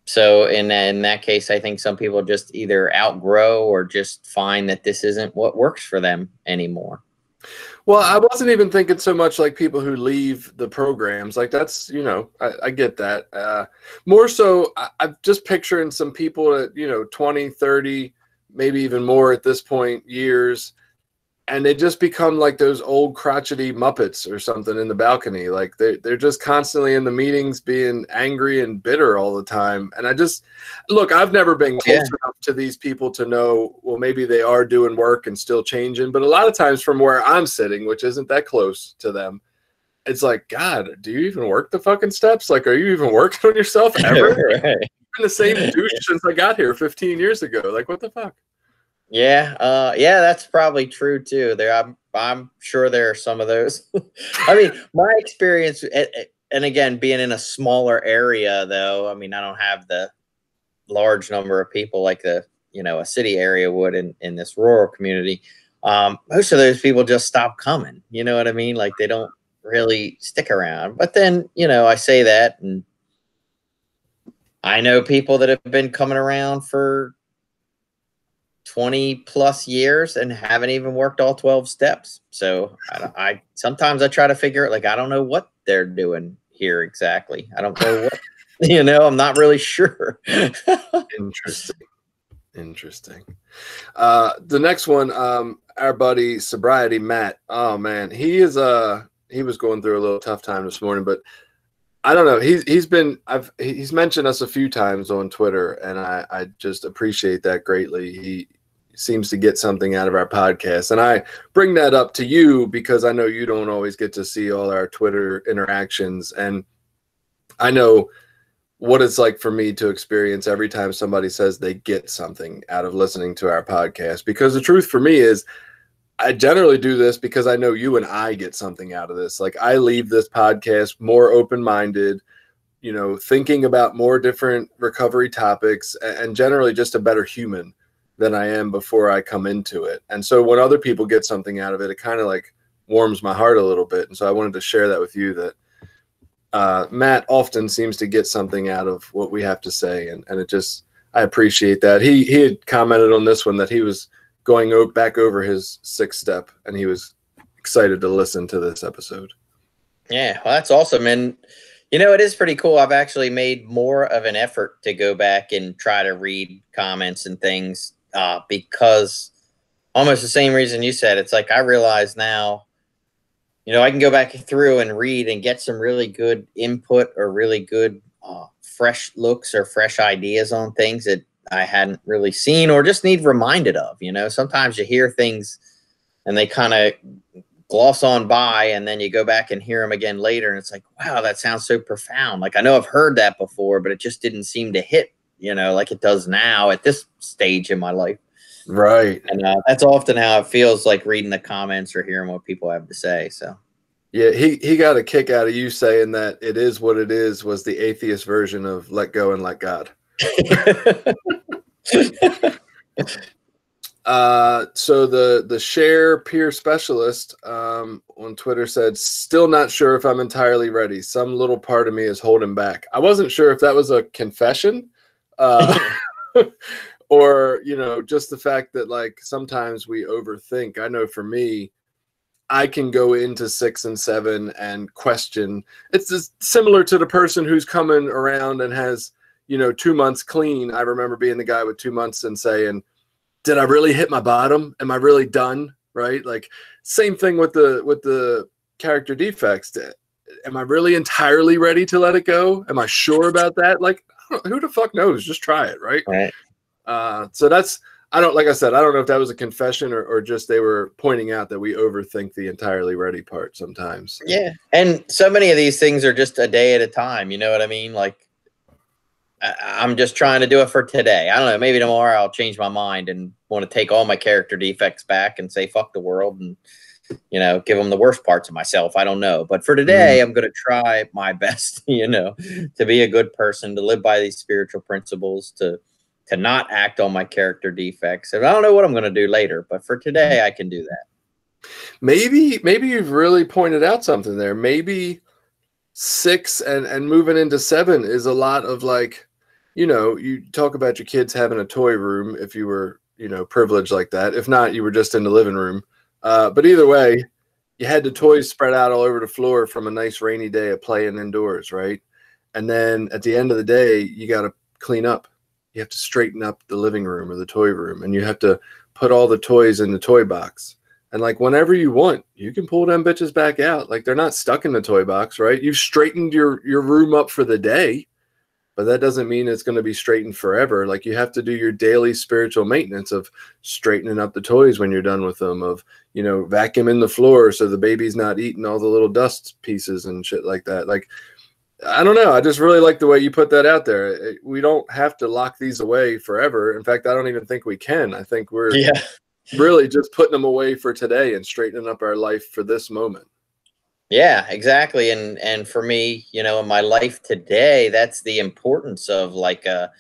So in that case, I think some people just either outgrow or just find that this isn't what works for them anymore.
Well, I wasn't even thinking so much like people who leave the programs. Like that's, you know, I get that. More so, I'm just picturing some people at, you know, 20, 30, maybe even more at this point, years, and they just become like those old crotchety Muppets or something in the balcony. Like they're just constantly in the meetings being angry and bitter all the time. And I just, look, I've never been close enough to these people to know, well, maybe they are doing work and still changing. But a lot of times from where I'm sitting, which isn't that close to them, it's like, God, do you even work the fucking steps? Like, are you even working on yourself ever?
Right.
I've been the same douche since I got here 15 years ago. Like, what the fuck?
Yeah, yeah, that's probably true too. I'm sure there are some of those. I mean, my experience, and again, being in a smaller area, though, I mean, I don't have the large number of people like a city area would in this rural community. Most of those people just stop coming. You know what I mean? Like they don't really stick around. But then, you know, I say that, and I know people that have been coming around for 20 plus years and haven't even worked all 12 steps. So I sometimes I try to figure it, like, I don't know what they're doing here exactly. I don't know what, you know, I'm not really sure.
Interesting. The next one, our buddy Sobriety Matt. Oh man, he was going through a little tough time this morning, but I don't know. He's mentioned us a few times on Twitter, and I just appreciate that greatly. He seems to get something out of our podcast, and I bring that up to you because I know you don't always get to see all our Twitter interactions, and I know what it's like for me to experience every time somebody says they get something out of listening to our podcast. Because the truth for me is, I generally do this because I know you and I get something out of this. Like I leave this podcast more open-minded, you know, thinking about more different recovery topics, and generally just a better human than I am before I come into it. And so when other people get something out of it, it kind of like warms my heart a little bit. And so I wanted to share that with you, that Matt often seems to get something out of what we have to say. And it just, I appreciate that. He had commented on this one that he was going back over his 6th step, and he was excited to listen to this episode.
Yeah, well, that's awesome. And, you know, it is pretty cool. I've actually made more of an effort to go back and try to read comments and things because almost the same reason you said. It's like I realize now you know, I can go back through and read and get some really good input or really good fresh looks or fresh ideas on things that I hadn't really seen or just need reminded of. You know, sometimes you hear things and they kind of gloss on by, and then you go back and hear them again later, and it's like, wow, that sounds so profound. Like, I know I've heard that before, but it just didn't seem to hit, you know, like it does now at this stage in my life.
Right.
And that's often how it feels, like reading the comments or hearing what people have to say. So
Yeah, he got a kick out of you saying that "It Is What It Is" was the atheist version of "Let Go and Let God." So the share peer specialist on Twitter said, "Still not sure if I'm entirely ready. Some little part of me is holding back." I wasn't sure if that was a confession, or, you know, just the fact that, like, sometimes we overthink. I know for me, I can go into 6 and 7 and question. It's just similar to the person who's coming around and has, you know, 2 months clean. I remember being the guy with 2 months and saying, did I really hit my bottom? Am I really done? Right? Like, same thing with the character defects. Am I really entirely ready to let it go? Am I sure about that? Like, who the fuck knows? Just try it, right?
right.
So that's, I don't, like I said, I don't know if that was a confession or just they were pointing out that we overthink the entirely ready part sometimes.
Yeah. And so many of these things are just a day at a time. You know what I mean? Like, I'm just trying to do it for today. I don't know. Maybe tomorrow I'll change my mind and want to take all my character defects back and say, fuck the world, and, you know, give them the worst parts of myself. I don't know. But for today, I'm going to try my best, you know, to be a good person, to live by these spiritual principles, to not act on my character defects. And I don't know what I'm going to do later, but for today, I can do that.
Maybe you've really pointed out something there. Maybe 6 and moving into 7 is a lot of, like, you know, you talk about your kids having a toy room if you were, you know, privileged like that. If not, you were just in the living room. But either way, you had the toys spread out all over the floor from a nice rainy day of playing indoors, right? And then at the end of the day, you got to clean up. You have to straighten up the living room or the toy room, and you have to put all the toys in the toy box. And, like, whenever you want, you can pull them bitches back out. Like, they're not stuck in the toy box, right? You've straightened your room up for the day, but that doesn't mean it's going to be straightened forever. Like, you have to do your daily spiritual maintenance of straightening up the toys when you're done with them, of, you know, vacuuming the floor so the baby's not eating all the little dust pieces and shit like that. Like, I don't know. I just really like the way you put that out there. We don't have to lock these away forever. In fact, I don't even think we can. I think we're really just putting them away for today and straightening up our life for this moment.
Yeah, exactly. And for me, you know, in my life today, that's the importance of, like, a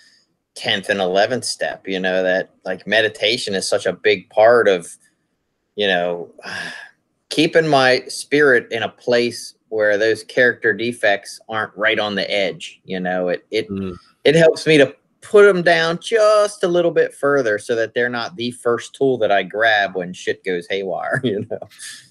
10th and 11th step, you know, that, like, meditation is such a big part of, you know, keeping my spirit in a place where those character defects aren't right on the edge. You know, it helps me to put them down just a little bit further so that they're not the first tool that I grab when shit goes haywire, you know?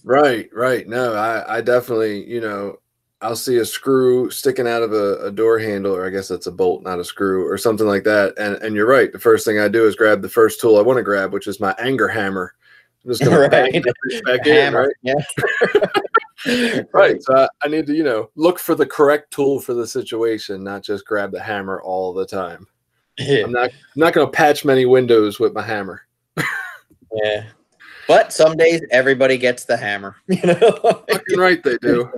Right. No, I definitely, you know, I'll see a screw sticking out of a door handle, or I guess that's a bolt, not a screw, or something like that. And you're right. The first thing I do is grab the first tool I want to grab, which is my anger hammer. I'm just going to bang back in, right?
Yeah.
Right. So I need to, you know, look for the correct tool for the situation, not just grab the hammer all the time.
Yeah.
I'm not going to patch many windows with my hammer.
Yeah. But some days everybody gets the hammer. You know?
Fucking right they do.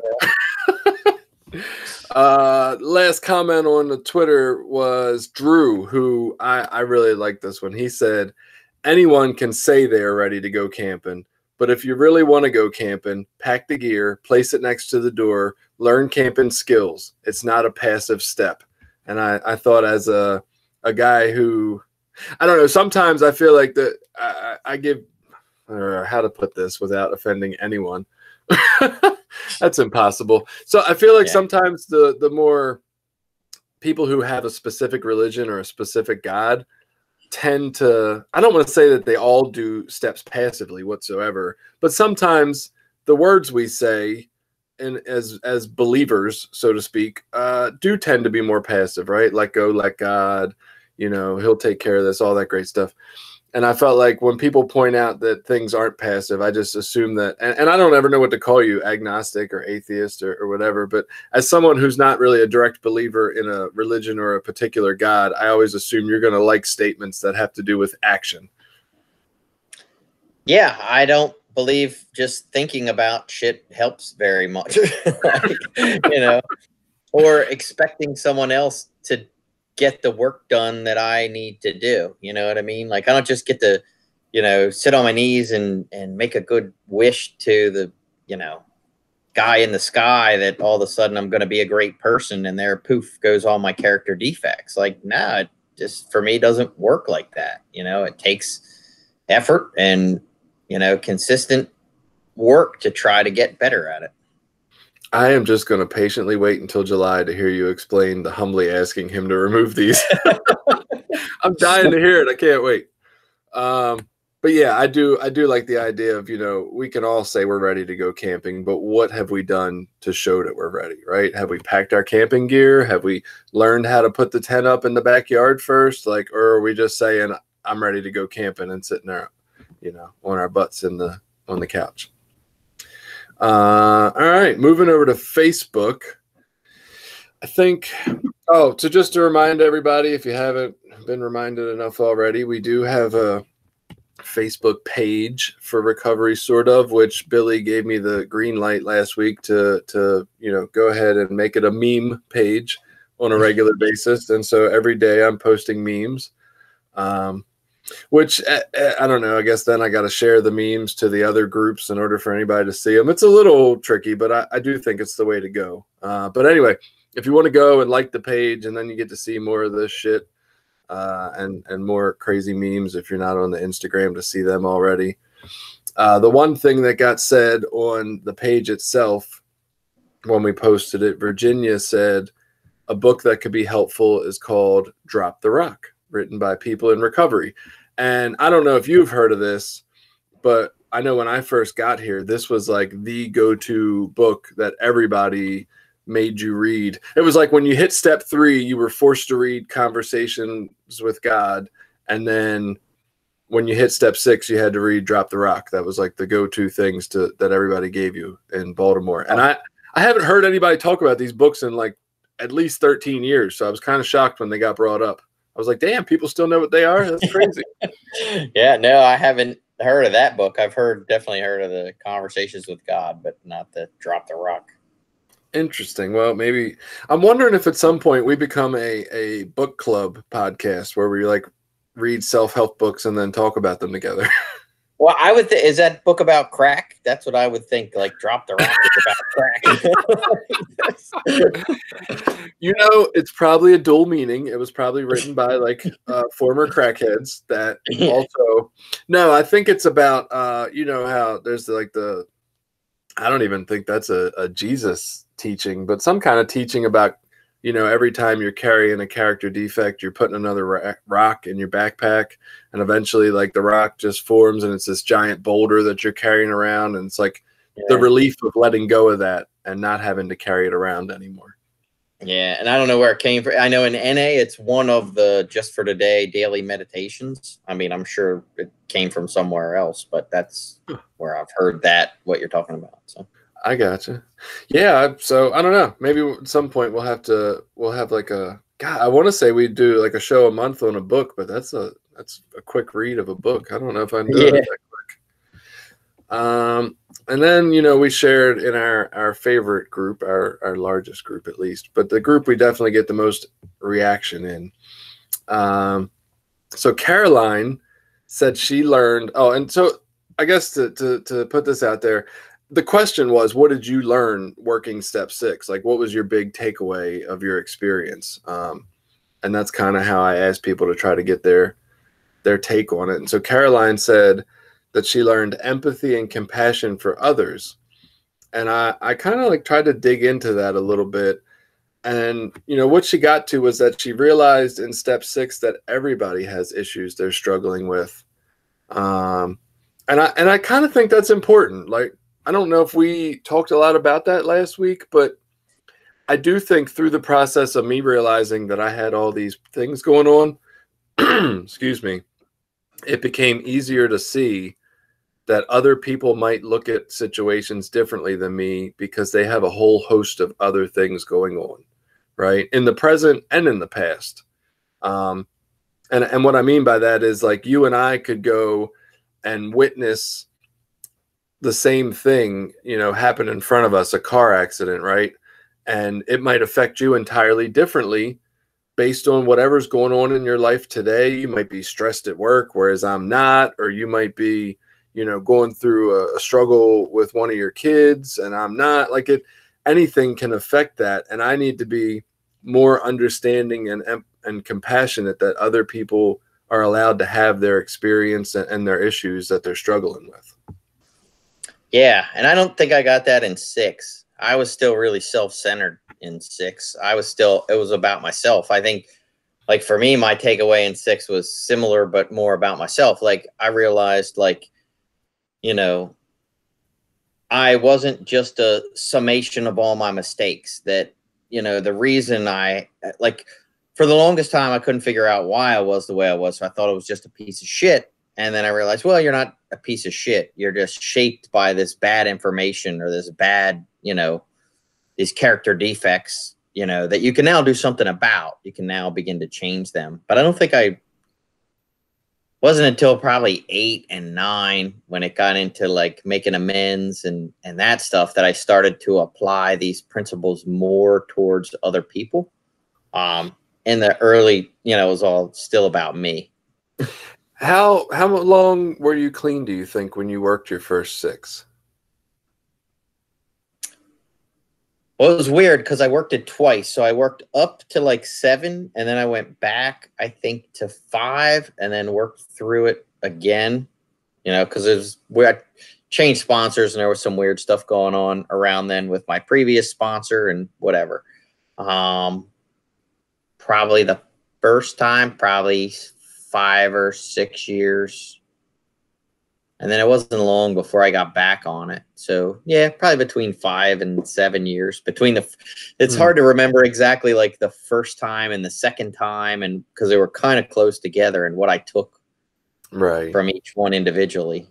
Last comment on the Twitter was Drew, who I really like this one. He said, anyone can say they are ready to go camping, but if you really want to go camping, pack the gear, place it next to the door, learn camping skills. It's not a passive step. And I thought, as a guy who, I don't know, sometimes I feel like that I give, or how to put this without offending anyone. That's impossible. So I feel like sometimes the more people who have a specific religion or a specific God tend to, I don't want to say that they all do steps passively whatsoever, but sometimes the words we say, and as believers, so to speak, do tend to be more passive, right? Let go, let God, you know, he'll take care of this, all that great stuff. And I felt like when people point out that things aren't passive, I just assume that, and I don't ever know what to call you, agnostic or atheist or whatever, but as someone who's not really a direct believer in a religion or a particular God, I always assume you're going to like statements that have to do with action.
Yeah, I don't believe just thinking about shit helps very much. Like, you know, or expecting someone else to get the work done that I need to do. You know what I mean? Like, I don't just get to, you know, sit on my knees and make a good wish to the, you know, guy in the sky that all of a sudden I'm going to be a great person, and there, poof, goes all my character defects. Like, nah, it just, for me, doesn't work like that. You know, it takes effort and, you know, consistent work to try to get better at it.
I am just going to patiently wait until July to hear you explain the humbly asking him to remove these. I'm dying to hear it. I can't wait. But yeah, I do like the idea of, you know, we can all say we're ready to go camping, but what have we done to show that we're ready, right? Have we packed our camping gear? Have we learned how to put the tent up in the backyard first? Like, or are we just saying, I'm ready to go camping and sitting there, you know, on our butts on the couch? All right, moving over to Facebook. I think, so just to remind everybody, if you haven't been reminded enough already, we do have a Facebook page for recovery, sort of, which Billy gave me the green light last week to you know, go ahead and make it a meme page on a regular basis. And so every day I'm posting memes. Which I don't know. I guess then I got to share the memes to the other groups in order for anybody to see them. It's a little tricky, but I do think it's the way to go. But anyway, if you want to go and like the page, and then you get to see more of this shit and more crazy memes if you're not on the Instagram to see them already. The one thing that got said on the page itself when we posted it, Virginia said a book that could be helpful is called Drop the Rock, written by people in recovery. And I don't know if you've heard of this, but I know when I first got here, this was like the go-to book that everybody made you read. It was like when you hit step 3, you were forced to read Conversations with God. And then when you hit step 6, you had to read Drop the Rock. That was like the go-to things that everybody gave you in Baltimore. And I haven't heard anybody talk about these books in like at least 13 years. So I was kind of shocked when they got brought up. I was like, damn, people still know what they are? That's crazy.
Yeah, no, I haven't heard of that book. I've definitely heard of the Conversations with God, but not the Drop the Rock.
Interesting. Well, maybe I'm wondering if at some point we become a book club podcast where we like read self-help books and then talk about them together.
Well, I would is that book about crack? That's what I would think. Like, Drop the Rock is about
crack. You know, it's probably a dual meaning. It was probably written by like former crackheads that also. No, I think it's about you know how there's like I don't even think that's a Jesus teaching, but some kind of teaching about, you know, every time you're carrying a character defect, you're putting another rock in your backpack, and eventually like the rock just forms and it's this giant boulder that you're carrying around. And it's like the relief of letting go of that and not having to carry it around anymore.
Yeah. And I don't know where it came from. I know in NA, it's one of the Just for Today daily meditations. I mean, I'm sure it came from somewhere else, but that's where I've heard that, what you're talking about. So
I gotcha. Yeah. So I don't know. Maybe at some point we'll have like a, God, I want to say we do like a show a month on a book, but that's a quick read of a book. I don't know if I'm doing it that quick. And then, you know, we shared in our favorite group, our largest group at least, but the group we definitely get the most reaction in. So Caroline said she learned, and so I guess to put this out there, the question was, what did you learn working step 6? Like, what was your big takeaway of your experience? And that's kind of how I asked people to try to get their take on it. And so Caroline said that she learned empathy and compassion for others. And I kind of like tried to dig into that a little bit. And, you know, what she got to was that she realized in step 6 that everybody has issues they're struggling with. And I kind of think that's important. Like, I don't know if we talked a lot about that last week, but I do think through the process of me realizing that I had all these things going on, excuse me, it became easier to see that other people might look at situations differently than me because they have a whole host of other things going on, right? In the present and in the past. And what I mean by that is, like, you and I could go and witness the same thing, happen in front of us, a car accident, right? And it might affect you entirely differently based on whatever's going on in your life today. You might be stressed at work, whereas I'm not, or you might be, going through a struggle with one of your kids and I'm not. Like, anything can affect that. And I need to be more understanding and compassionate that other people are allowed to have their experience and their issues that they're struggling with.
Yeah. And I don't think I got that in 6. I was still really self-centered in 6. It was about myself. I think, like, for me, my takeaway in 6 was similar, but more about myself. Like, I realized, like, I wasn't just a summation of all my mistakes. That, the reason for the longest time, I couldn't figure out why I was the way I was. So I thought it was just a piece of shit. And then I realized, well, you're not a piece of shit. You're just shaped by this bad information or this bad, these character defects, that you can now do something about. You can now begin to change them. But I don't think wasn't until probably 8 and 9 when it got into, like, making amends and that stuff that I started to apply these principles more towards other people. In the early, it was all still about me.
How long were you clean, do you think, when you worked your first 6?
Well, it was weird because I worked it twice. So I worked up to like 7, and then I went back, I think, to 5, and then worked through it again. Because it was where I changed sponsors, and there was some weird stuff going on around then with my previous sponsor and whatever. Probably the first time, probably 5 or 6 years. And then it wasn't long before I got back on it. So yeah, probably between 5 and 7 years it's hard to remember exactly, like, the first time and the second time. And cause they were kind of close together and what I took from each one individually.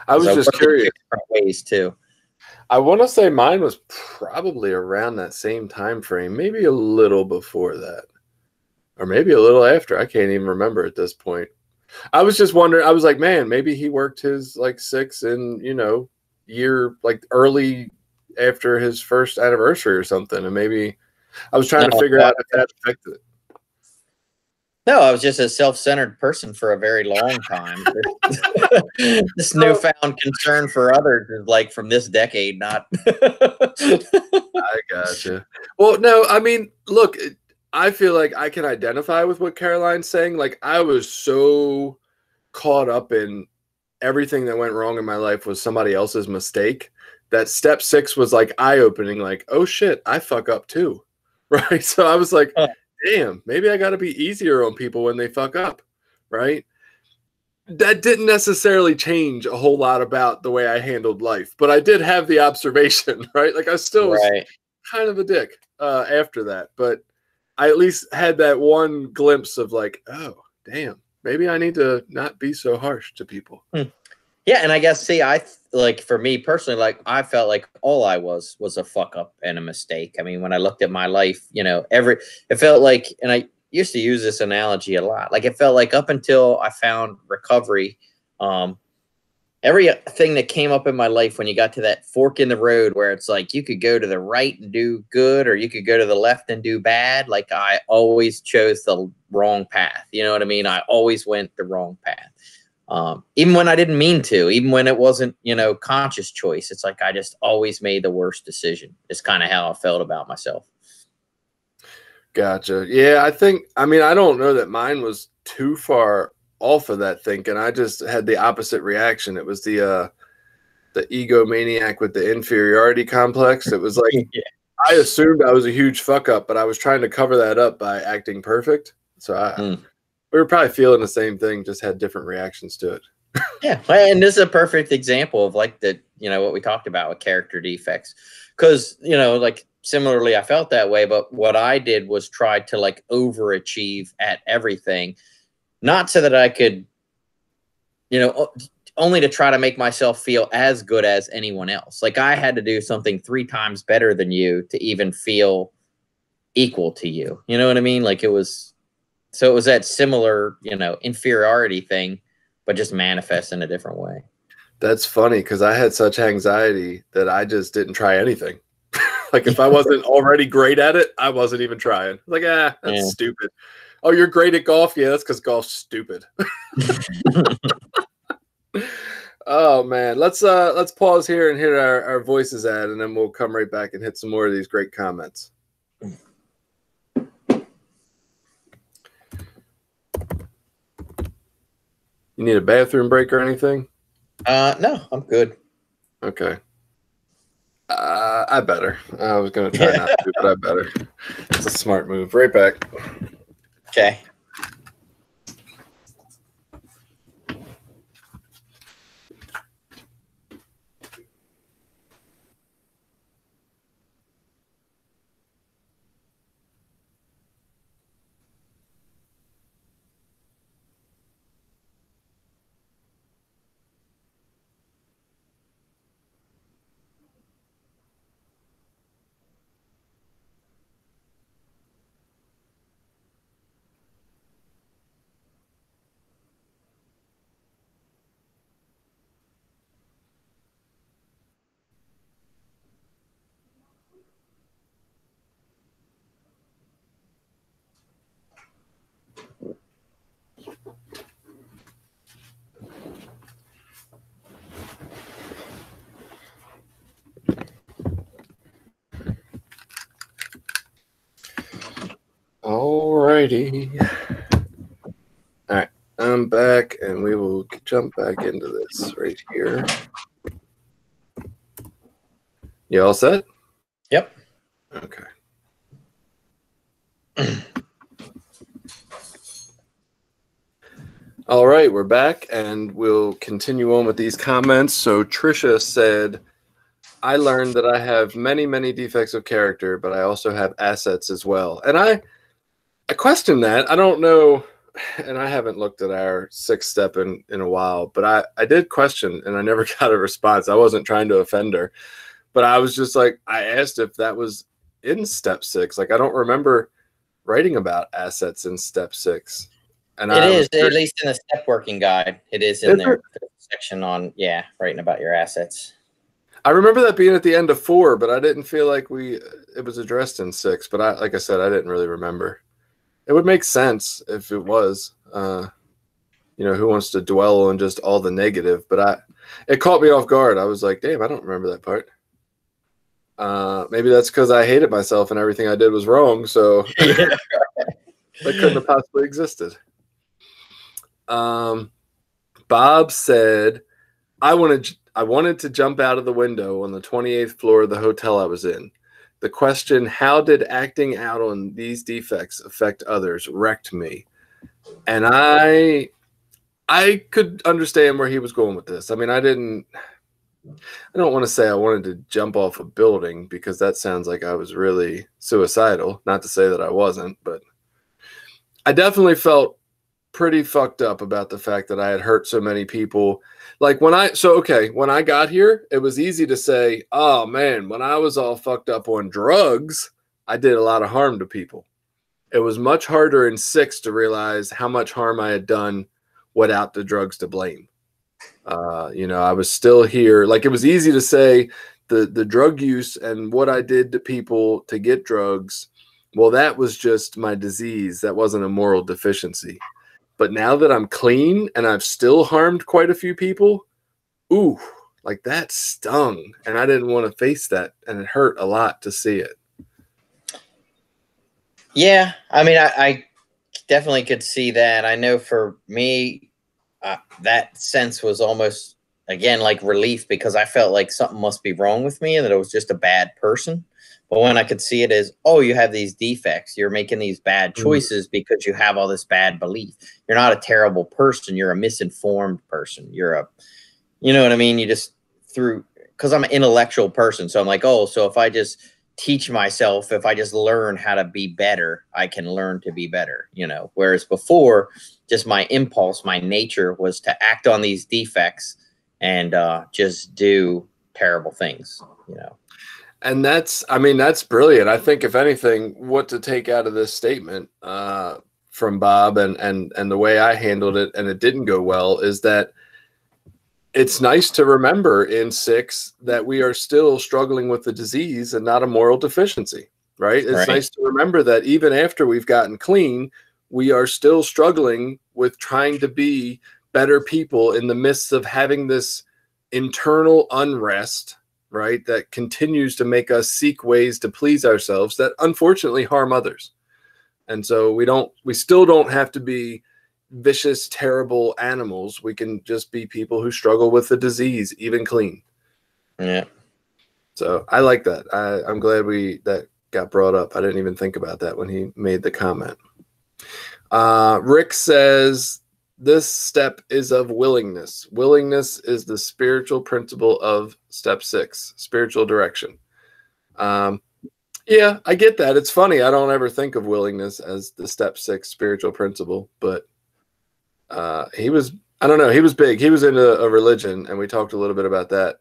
I was just curious.
Different ways too.
I want to say mine was probably around that same time frame, maybe a little before that, or maybe a little after. I can't even remember at this point. I was just wondering. I was like, man, maybe he worked his, like, 6 in, year, like, early after his first anniversary or something. And maybe I was trying to figure out if that affected it.
No, I was just a self-centered person for a very long time. This newfound concern for others is, like, from this decade, not.
I gotcha. Well, no, I mean, look, I feel like I can identify with what Caroline's saying. Like, I was so caught up in everything that went wrong in my life was somebody else's mistake that step 6 was, like, eye-opening, like, oh shit, I fuck up too. Right. So I was like, damn, maybe I got to be easier on people when they fuck up. Right. That didn't necessarily change a whole lot about the way I handled life, but I did have the observation, right? Like, I still was kind of a dick after that, but I at least had that one glimpse of, like, oh, damn, maybe I need to not be so harsh to people.
Yeah. And I guess, see, like, for me personally, like, I felt like all I was a fuck up and a mistake. I mean, when I looked at my life, it felt like, and I used to use this analogy a lot, like, it felt like up until I found recovery, everything that came up in my life, when you got to that fork in the road where it's like you could go to the right and do good, or you could go to the left and do bad, like, I always chose the wrong path. You know what I mean? I always went the wrong path. Even when I didn't mean to, even when it wasn't, conscious choice. It's like I just always made the worst decision. It's kind of how I felt about myself.
Gotcha. Yeah, I mean, I don't know that mine was too far off of that thinking. I just had the opposite reaction. It was the egomaniac with the inferiority complex. It was like, yeah. I assumed I was a huge fuck up, but I was trying to cover that up by acting perfect. So we were probably feeling the same thing, just had different reactions to it.
Yeah. And this is a perfect example of, like, what we talked about with character defects. Because, like, similarly, I felt that way, but what I did was try to, like, overachieve at everything, not so that I could you know, only to try to make myself feel as good as anyone else. Like I had to do something 3 times better than you to even feel equal to you. You know what I mean? Like it was that similar, you know, inferiority thing, but just manifest in a different way.
That's funny because I had such anxiety that I just didn't try anything. Like if I wasn't already great at it, I wasn't even trying. Like, that's stupid. Oh, you're great at golf? Yeah, that's because golf's stupid. Oh man, let's pause here and hit our voices ad, and then we'll come right back and hit some more of these great comments. You need a bathroom break or anything?
No, I'm good.
Okay. I better. I was going to try not to, but I better. It's a smart move. Right back.
Okay.
Alrighty. All right. I'm back, and we will jump back into this right here. You all set?
Yep.
Okay. All right, we're back, and we'll continue on with these comments. So Trisha said, I learned that I have many, many defects of character, but I also have assets as well. And I question that. I don't know, and I haven't looked at our 6th step in a while, but I did question, and I never got a response. I wasn't trying to offend her, but I was just like, I asked if that was in step 6. Like, I don't remember writing about assets in step 6. And
it is, at least in the step working guide. It is in there, section on, writing about your assets.
I remember that being at the end of 4, but I didn't feel like it was addressed in 6. But like I said, I didn't really remember. It would make sense if it was. Who wants to dwell on just all the negative? But it caught me off guard. I was like, damn, I don't remember that part. Maybe that's because I hated myself and everything I did was wrong. So that couldn't have possibly existed. Bob said, I wanted to jump out of the window on the 28th floor of the hotel I was in. The question, how did acting out on these defects affect others, wrecked me. And I could understand where he was going with this. I mean, I don't want to say I wanted to jump off a building because that sounds like I was really suicidal. Not to say that I wasn't, but I definitely felt pretty fucked up about the fact that I had hurt so many people. Like when I got here, it was easy to say, oh man, when I was all fucked up on drugs, I did a lot of harm to people. It was much harder in 6 to realize how much harm I had done without the drugs to blame. I was still here. Like it was easy to say the drug use and what I did to people to get drugs. Well, that was just my disease. That wasn't a moral deficiency. But now that I'm clean and I've still harmed quite a few people, ooh, like that stung. And I didn't want to face that. And it hurt a lot to see it.
Yeah. I mean, I definitely could see that. I know for me, that sense was almost, again, like relief because I felt like something must be wrong with me and that I was just a bad person. But when I could see it as, oh, you have these defects, you're making these bad choices because you have all this bad belief. You're not a terrible person. You're a misinformed person. You know what I mean? You just because I'm an intellectual person. So I'm like, oh, so if I just teach myself. If I just learn how to be better, I can learn to be better, you know. Whereas before, just my impulse, my nature was to act on these defects and just do terrible things, you know.
And that's, I mean, that's brilliant. I think if anything, what to take out of this statement from Bob and the way I handled it, and it didn't go well, is that it's nice to remember in 6 that we are still struggling with the disease and not a moral deficiency, right? It's nice to remember that even after we've gotten clean, we are still struggling with trying to be better people in the midst of having this internal unrest, right? That continues to make us seek ways to please ourselves that unfortunately harm others. And so we still don't have to be vicious, terrible animals. We can just be people who struggle with the disease, even clean.
Yeah.
So I like that. I'm glad that got brought up. I didn't even think about that when he made the comment. Rick says, this step is of willingness. Willingness is the spiritual principle of step 6, spiritual direction. Yeah, I get that. It's funny. I don't ever think of willingness as the step 6 spiritual principle, but he was, I don't know, he was big. He was into a religion, and we talked a little bit about that.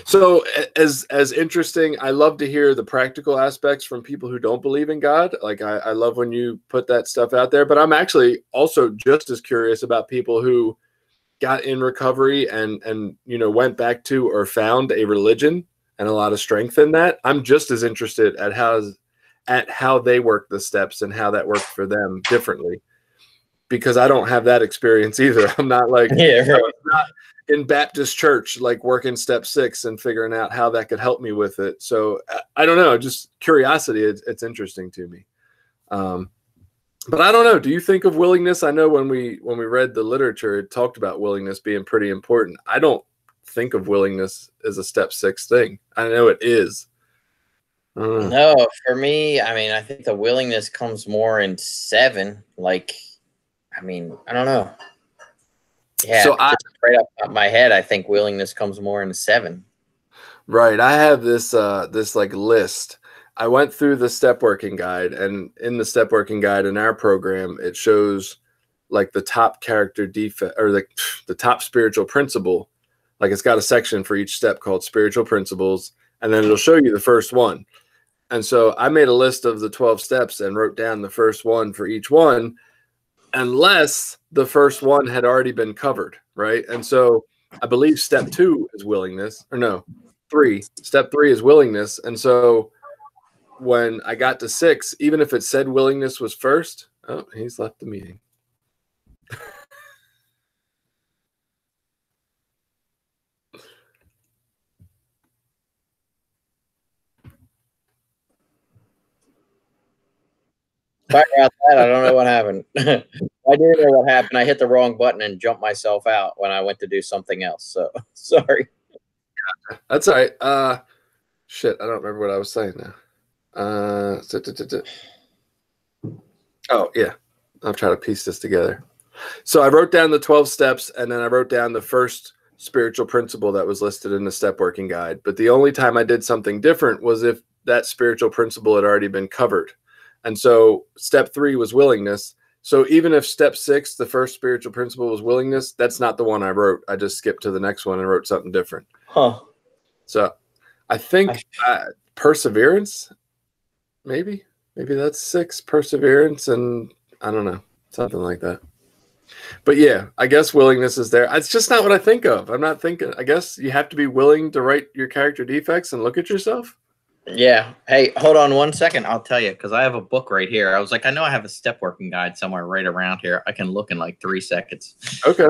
So as interesting, I love to hear the practical aspects from people who don't believe in God. Like I love when you put that stuff out there, but I'm actually also just as curious about people who got in recovery and you know, went back to or found a religion and a lot of strength in that. I'm just as interested at how they work the steps and how that worked for them differently, because I don't have that experience either. I'm not like,
yeah, right.
I'm not in Baptist church, like working step 6 and figuring out how that could help me with it. So I don't know, just curiosity. It's interesting to me. But I don't know. Do you think of willingness? I know when we read the literature, it talked about willingness being pretty important. I don't think of willingness as a step 6 thing. I know it is.
No, for me, I mean, I think the willingness comes more in 7. Like, I mean, I don't know. Yeah,
so
just right off my head, I think willingness comes more in 7.
Right. I have this this like list. I went through the step working guide, and in the step working guide in our program, it shows like the top character defect, or the top spiritual principle. Like it's got a section for each step called spiritual principles, and then it'll show you the first one. And so I made a list of the 12 steps and wrote down the first one for each one, unless the first one had already been covered, right? And so I believe step 2 is willingness, or no, 3. Step 3 is willingness. And so when I got to 6, even if it said willingness was first, oh, he's left the meeting.
Sorry about that. I don't know what happened. I do know what happened. I hit the wrong button and jumped myself out when I went to do something else. So sorry.
That's all right. Shit, I don't remember what I was saying now. Oh, yeah. I'll try to piece this together. So I wrote down the 12 steps, and then I wrote down the first spiritual principle that was listed in the step working guide. But the only time I did something different was if that spiritual principle had already been covered. And so step 3 was willingness. So even if step 6, the first spiritual principle, was willingness, that's not the one I wrote. I just skipped to the next one and wrote something different.
Huh.
So I think perseverance, maybe that's 6, perseverance, and I don't know, something like that. But yeah, I guess willingness is there. It's just not what I think of. I'm not thinking, I guess you have to be willing to write your character defects and look at yourself.
Yeah. Hey, hold on one second. I'll tell you, because I have a book right here. I was like, I know I have a step working guide somewhere right around here. I can look in like 3 seconds.
Okay.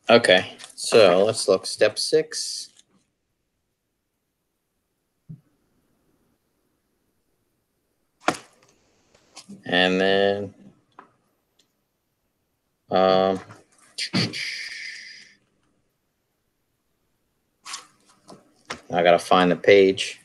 Okay, so let's look. Step 6. And then Um, I gotta find the page.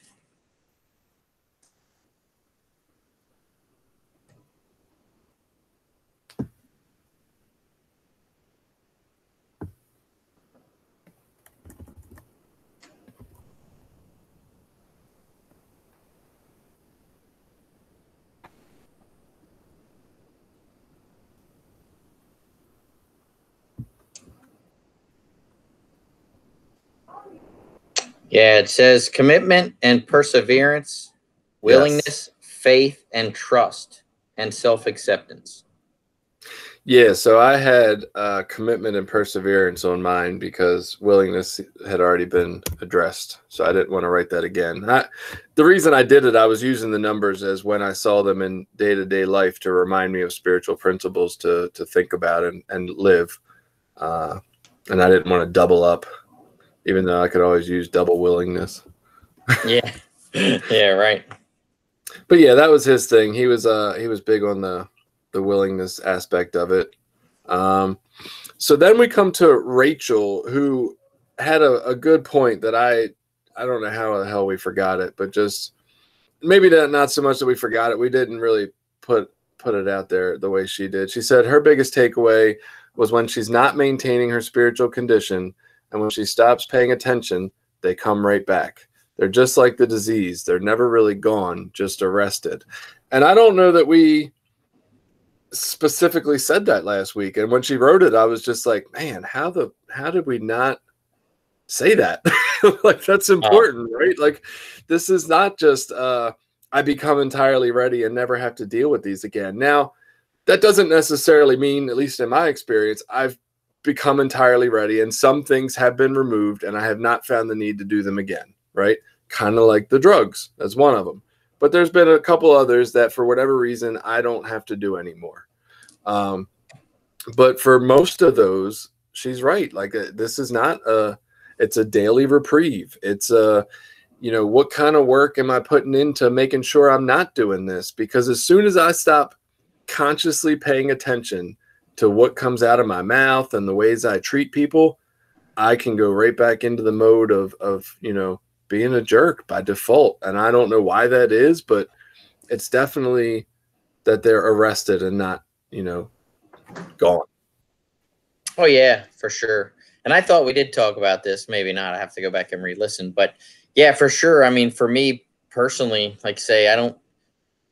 Yeah, it says commitment and perseverance, willingness,
Yes.
faith, and trust, and self-acceptance.
Yeah, so I had commitment and perseverance on mine because willingness had already been addressed. So I didn't want to write that again. The reason I did it, I was using the numbers as when I saw them in day-to-day life to remind me of spiritual principles to think about and live. And I didn't want to double up, even though I could always use double willingness.
Yeah. Yeah, right.
But yeah, that was his thing. He was big on the willingness aspect of it. So then we come to Rachel, who had a good point that I don't know how the hell we forgot it, but just maybe not so much that we forgot it. We didn't really put it out there the way she did. She said her biggest takeaway was when she's not maintaining her spiritual condition, and when she stops paying attention, they come right back. They're just like the disease. They're never really gone, just arrested. And I don't know that we specifically said that last week. And when she wrote it, I was just like, man, how did we not say that? Like, that's important, right? Like, this is not just I become entirely ready and never have to deal with these again. Now, that doesn't necessarily mean, at least in my experience, I've become entirely ready and some things have been removed and I have not found the need to do them again, right? Kind of like the drugs. That's one of them. But there's been a couple others that for whatever reason, I don't have to do anymore. But for most of those, she's right. Like, this is not it's a daily reprieve. It's what kind of work am I putting into making sure I'm not doing this? Because as soon as I stop consciously paying attention to what comes out of my mouth and the ways I treat people, I can go right back into the mode of being a jerk by default. And I don't know why that is, but it's definitely that they're arrested and not, gone.
Oh yeah, for sure. And I thought we did talk about this. Maybe not. I have to go back and re-listen. But yeah, for sure. I mean, for me personally, like say, I don't.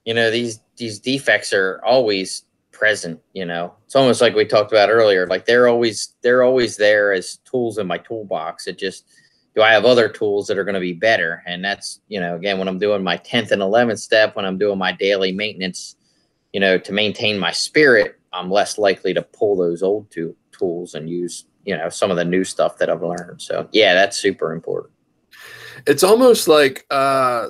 These defects are always present. It's almost like we talked about earlier. Like they're always there as tools in my toolbox. It just, do I have other tools that are going to be better? And that's, again, when I'm doing my 10th and 11th step, when I'm doing my daily maintenance, to maintain my spirit, I'm less likely to pull those old tools and use, some of the new stuff that I've learned. So yeah, that's super important.
It's almost like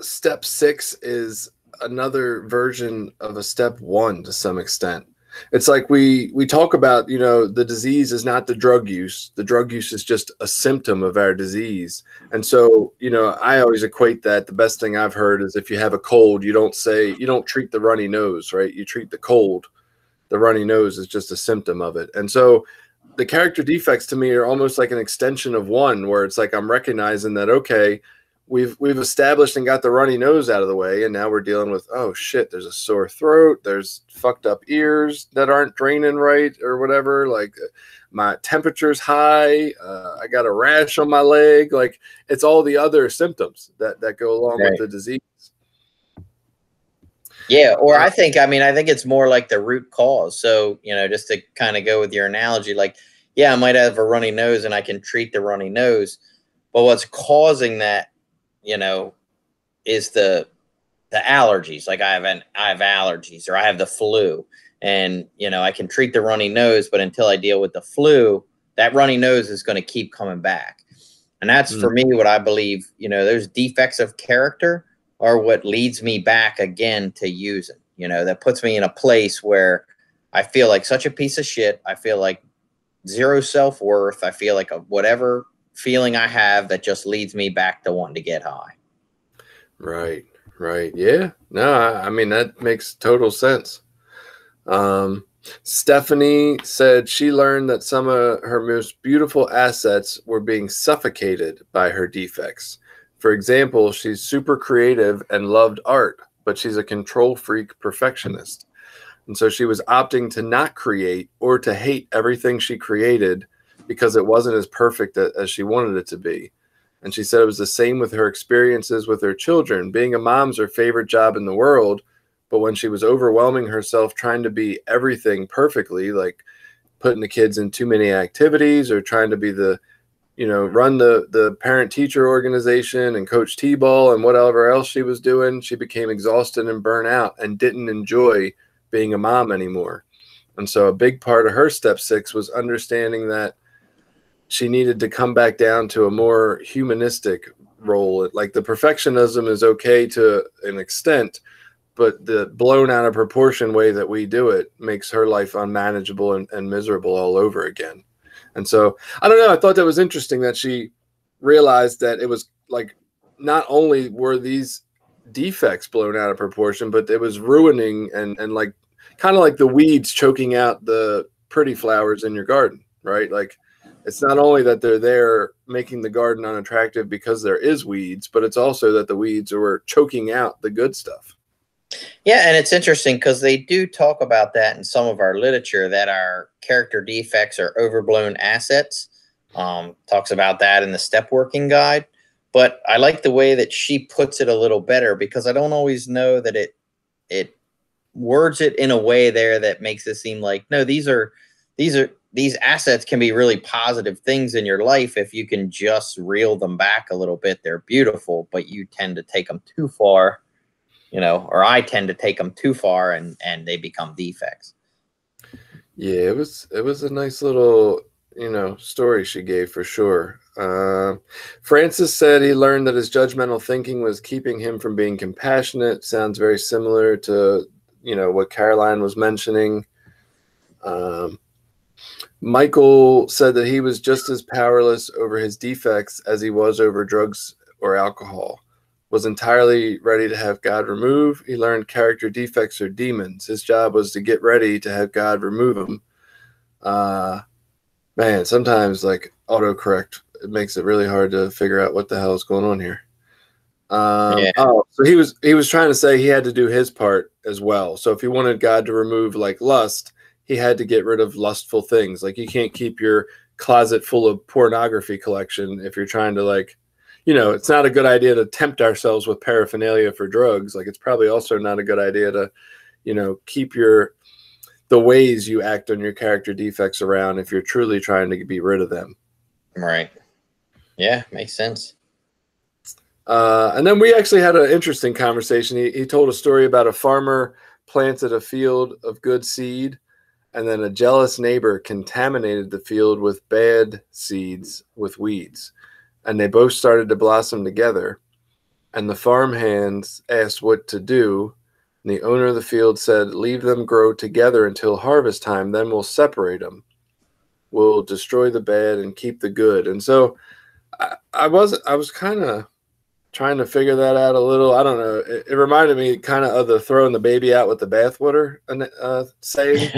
step 6 is another version of a step 1 to some extent. It's like we talk about, the disease is not the drug use. The drug use is just a symptom of our disease. And so, I always equate that. The best thing I've heard is if you have a cold, you don't treat the runny nose, right? You treat the cold. The runny nose is just a symptom of it. And so the character defects to me are almost like an extension of 1, where it's like I'm recognizing that, okay, we've established and got the runny nose out of the way, and now we're dealing with, oh shit, there's a sore throat, there's fucked up ears that aren't draining right or whatever, like my temperature's high, I got a rash on my leg. Like, it's all the other symptoms that go along with the disease.
Yeah, or I think it's more like the root cause. So, just to kind of go with your analogy, like, yeah, I might have a runny nose and I can treat the runny nose, but what's causing that, is the allergies. Like I have allergies, or I have the flu, and I can treat the runny nose, but until I deal with the flu, that runny nose is going to keep coming back. And that's for me what I believe. Those defects of character are what leads me back again to using. That puts me in a place where I feel like such a piece of shit. I feel like zero self-worth. I feel like whatever feeling I have that just leads me back to wanting to get high. Right.
Yeah. No, I mean, that makes total sense. Stephanie said she learned that some of her most beautiful assets were being suffocated by her defects. For example, she's super creative and loved art, but she's a control freak perfectionist. And so she was opting to not create or to hate everything she created because it wasn't as perfect as she wanted it to be. And she said it was the same with her experiences with her children. Being a mom's her favorite job in the world, but when she was overwhelming herself trying to be everything perfectly, like putting the kids in too many activities or trying to be the, run the parent teacher organization and coach t-ball and whatever else she was doing, she became exhausted and burnt out and didn't enjoy being a mom anymore. And so a big part of her step 6 was understanding that she needed to come back down to a more humanistic role. Like the perfectionism is okay to an extent, but the blown out of proportion way that we do it makes her life unmanageable and miserable all over again. And so I don't know. I thought that was interesting that she realized that it was like, not only were these defects blown out of proportion, but it was ruining and like kind of like the weeds choking out the pretty flowers in your garden, right? Like it's not only that they're there making the garden unattractive because there is weeds, but it's also that the weeds are choking out the good stuff.
Yeah, and it's interesting because they do talk about that in some of our literature, that our character defects are overblown assets. Talks about that in the step working guide. But I like the way that she puts it a little better, because I don't always know that it words it in a way there that makes it seem like, no, these assets can be really positive things in your life if you can just reel them back a little bit. They're beautiful, but you tend to take them too far, or I tend to take them too far and they become defects.
Yeah, it was a nice little, story she gave for sure. Francis said he learned that his judgmental thinking was keeping him from being compassionate. Sounds very similar to, what Caroline was mentioning. Michael said that he was just as powerless over his defects as he was over drugs or alcohol. Was entirely ready to have God remove. He learned character defects are demons. His job was to get ready to have God remove them. Man, sometimes like autocorrect, it makes it really hard to figure out what the hell is going on here.
Yeah.
Oh, so he was trying to say he had to do his part as well. So if he wanted God to remove like lust, he had to get rid of lustful things. Like you can't keep your closet full of pornography collection if you're trying to like, it's not a good idea to tempt ourselves with paraphernalia for drugs. Like it's probably also not a good idea to, keep the ways you act on your character defects around if you're truly trying to be rid of them.
Right. Yeah, makes sense.
And then we actually had an interesting conversation. He told a story about a farmer planted a field of good seed, and then a jealous neighbor contaminated the field with bad seeds with weeds. And they both started to blossom together. And the farmhands asked what to do. And the owner of the field said, leave them grow together until harvest time. Then we'll separate them. We'll destroy the bad and keep the good. And so I was kind of trying to figure that out a little. I don't know. It reminded me kind of the throwing the baby out with the bathwater saying.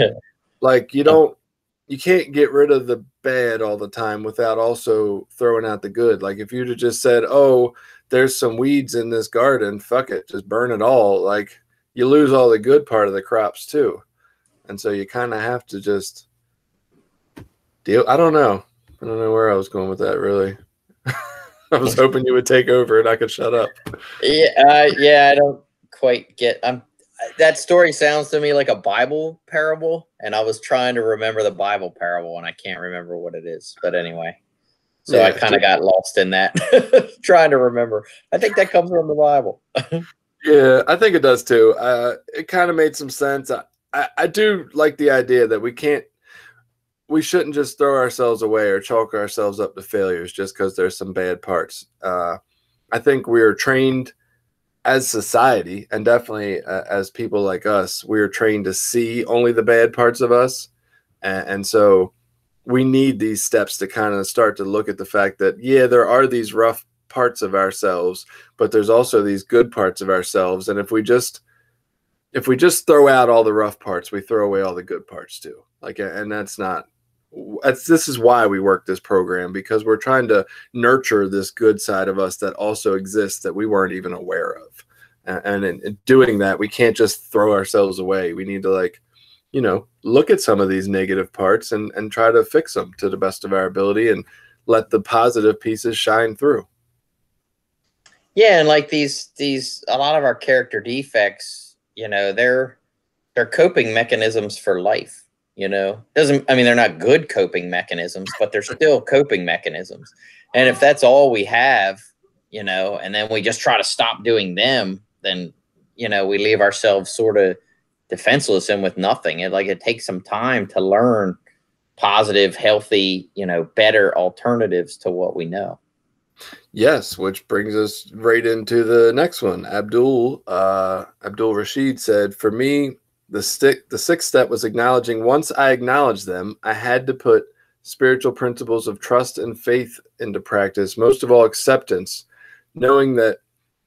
Like you can't get rid of the bad all the time without also throwing out the good. Like if you'd have just said, oh, there's some weeds in this garden, fuck it, just burn it all. Like you lose all the good part of the crops too. And so you kind of have to just deal. I don't know where I was going with that really. I was hoping you would take over and I could shut up.
Yeah, I don't quite get. That story sounds to me like a Bible parable, and I was trying to remember the Bible parable, and I can't remember what it is. But anyway, so yeah, I kind of got lost in that, trying to remember. I think that comes from the Bible.
Yeah, I think it does too. It kind of made some sense. I do like the idea that we shouldn't just throw ourselves away or chalk ourselves up to failures just because there's some bad parts. I think we're trained as society, and definitely as people like us, we're trained to see only the bad parts of us. And so we need these steps to kind of start to look at the fact that, yeah, there are these rough parts of ourselves, but there's also these good parts of ourselves. And if we just if we just throw out all the rough parts, we throw away all the good parts too. Like, and this is why we work this program, because we're trying to nurture this good side of us that also exists that we weren't even aware of. And in doing that, we can't just throw ourselves away. We need to, like, look at some of these negative parts and try to fix them to the best of our ability and let the positive pieces shine through.
Yeah, and like these a lot of our character defects, they're coping mechanisms for life. Doesn't I mean they're not good coping mechanisms, but they're still coping mechanisms. And if that's all we have, and then we just try to stop doing them, then we leave ourselves sort of defenseless and with nothing. It takes some time to learn positive, healthy, better alternatives to what we know.
Yes, which brings us right into the next one. Abdul Rashid said, "For me, the sixth step was acknowledging. Once I acknowledged them, I had to put spiritual principles of trust and faith into practice. Most of all, acceptance, knowing that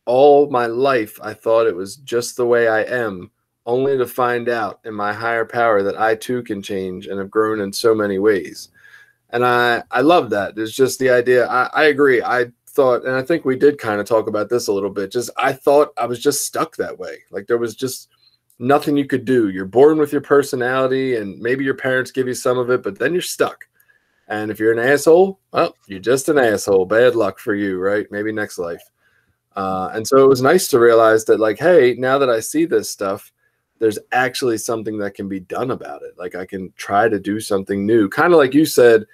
all my life I thought it was just the way I am, only to find out in my higher power that I too can change and have grown in so many ways." And I love that. It's just the idea. I agree. I thought, and I think we did kind of talk about this a little bit, I thought I was just stuck that way. Like, there was just nothing you could do. You're born with your personality, and maybe your parents give you some of it, but then you're stuck. And if you're an asshole, well, you're just an asshole. Bad luck for you, right? Maybe next life. And so it was nice to realize that, like, hey, now that I see this stuff, there's actually something that can be done about it. Like, I can try to do something new. Kind of like you said,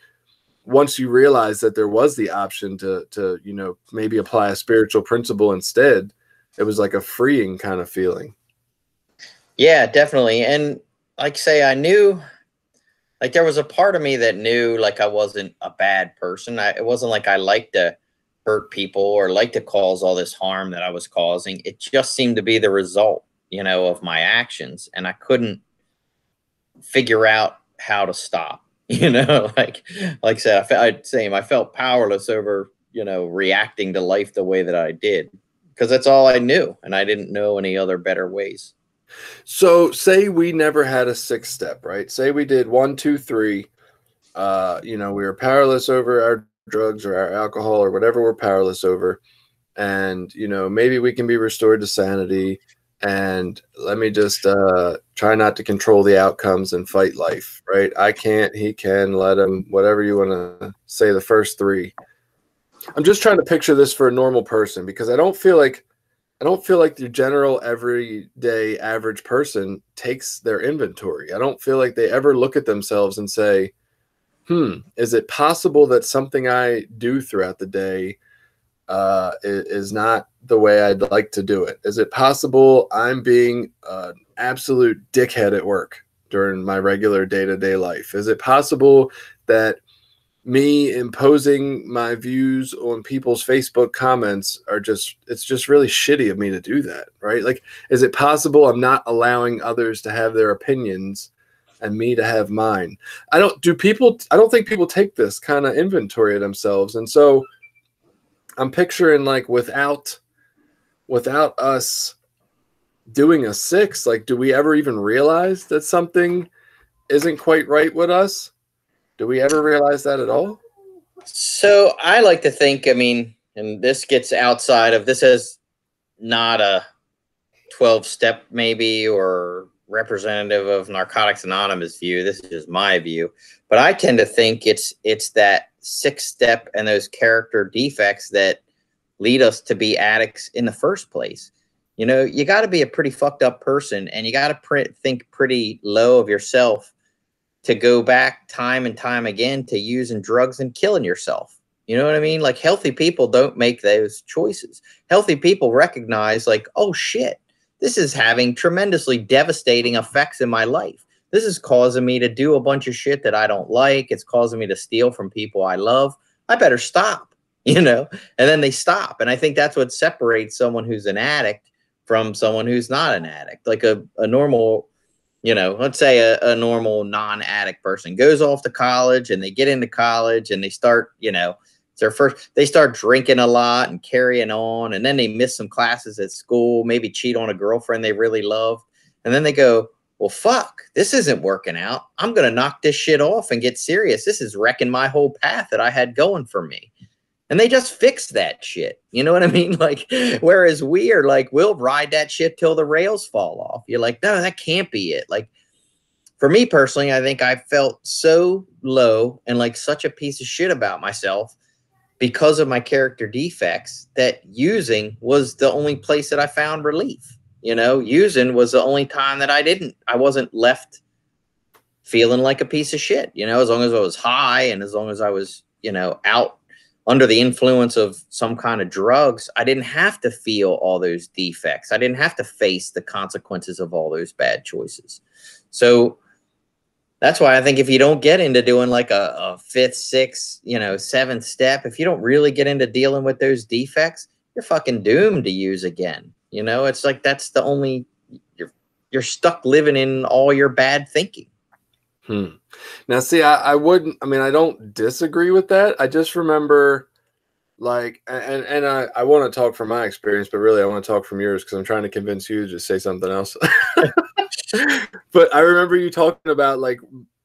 once you realize that there was the option to maybe apply a spiritual principle instead, it was like a freeing kind of feeling.
Yeah, definitely. And like say, I knew, like, there was a part of me that knew, like, I wasn't a bad person. It wasn't like I liked to hurt people or like to cause all this harm that I was causing. It just seemed to be the result, of my actions. And I couldn't figure out how to stop, like I said, I felt powerless over, reacting to life the way that I did, because that's all I knew. And I didn't know any other better ways.
So say we never had a sixth step, right? Say we did 1, 2, 3. We were powerless over our drugs or our alcohol or whatever we're powerless over. And, maybe we can be restored to sanity. And let me just try not to control the outcomes and fight life, right? I can't, he can, let him, whatever you want to say, the first 3. I'm just trying to picture this for a normal person, because I don't feel like the general everyday average person takes their inventory. I don't feel like they ever look at themselves and say, is it possible that something I do throughout the day is not the way I'd like to do it? Is it possible I'm being an absolute dickhead at work during my regular day-to-day life? Is it possible that me imposing my views on people's Facebook comments it's just really shitty of me to do that, right? Like, is it possible I'm not allowing others to have their opinions and me to have mine? I don't think people take this kind of inventory of themselves. And so I'm picturing, like, without us doing a 6, like, do we ever even realize that something isn't quite right with us? Do we ever realize that at all?
So I like to think, and this gets outside of, this is not a 12-step maybe or representative of Narcotics Anonymous view. This is just my view. But I tend to think it's that 6th step and those character defects that lead us to be addicts in the first place. You got to be a pretty fucked up person, and you got to think pretty low of yourself to go back time and time again to using drugs and killing yourself. You know what I mean? Like, healthy people don't make those choices. Healthy people recognize, like, oh shit, this is having tremendously devastating effects in my life. This is causing me to do a bunch of shit that I don't like. It's causing me to steal from people I love. I better stop, and then they stop. And I think that's what separates someone who's an addict from someone who's not an addict. Like a normal, let's say a normal non-addict person goes off to college, and they get into college and they start, they start drinking a lot and carrying on. And then they miss some classes at school, maybe cheat on a girlfriend they really love. And then they go, well, fuck, this isn't working out. I'm going to knock this shit off and get serious. This is wrecking my whole path that I had going for me. And they just fix that shit. You know what I mean? Like, whereas we are like, we'll ride that shit till the rails fall off. You're like, no, that can't be it. Like, for me personally, I think I felt so low and like such a piece of shit about myself because of my character defects that using was the only place that I found relief. You know, using was the only time that I wasn't left feeling like a piece of shit. You know, as long as I was high and as long as I was, you know, out under the influence of some kind of drugs, I didn't have to feel all those defects. I didn't have to face the consequences of all those bad choices. So that's why I think if you don't get into doing like a fifth, sixth, you know, seventh step, if you don't really get into dealing with those defects, you're fucking doomed to use again. You know, it's like that's the only, you're stuck living in all your bad thinking.
Now, see, I mean, I don't disagree with that. I just remember like, and I want to talk from my experience, but really I want to talk from yours because I'm trying to convince you to just say something else. But I remember you talking about like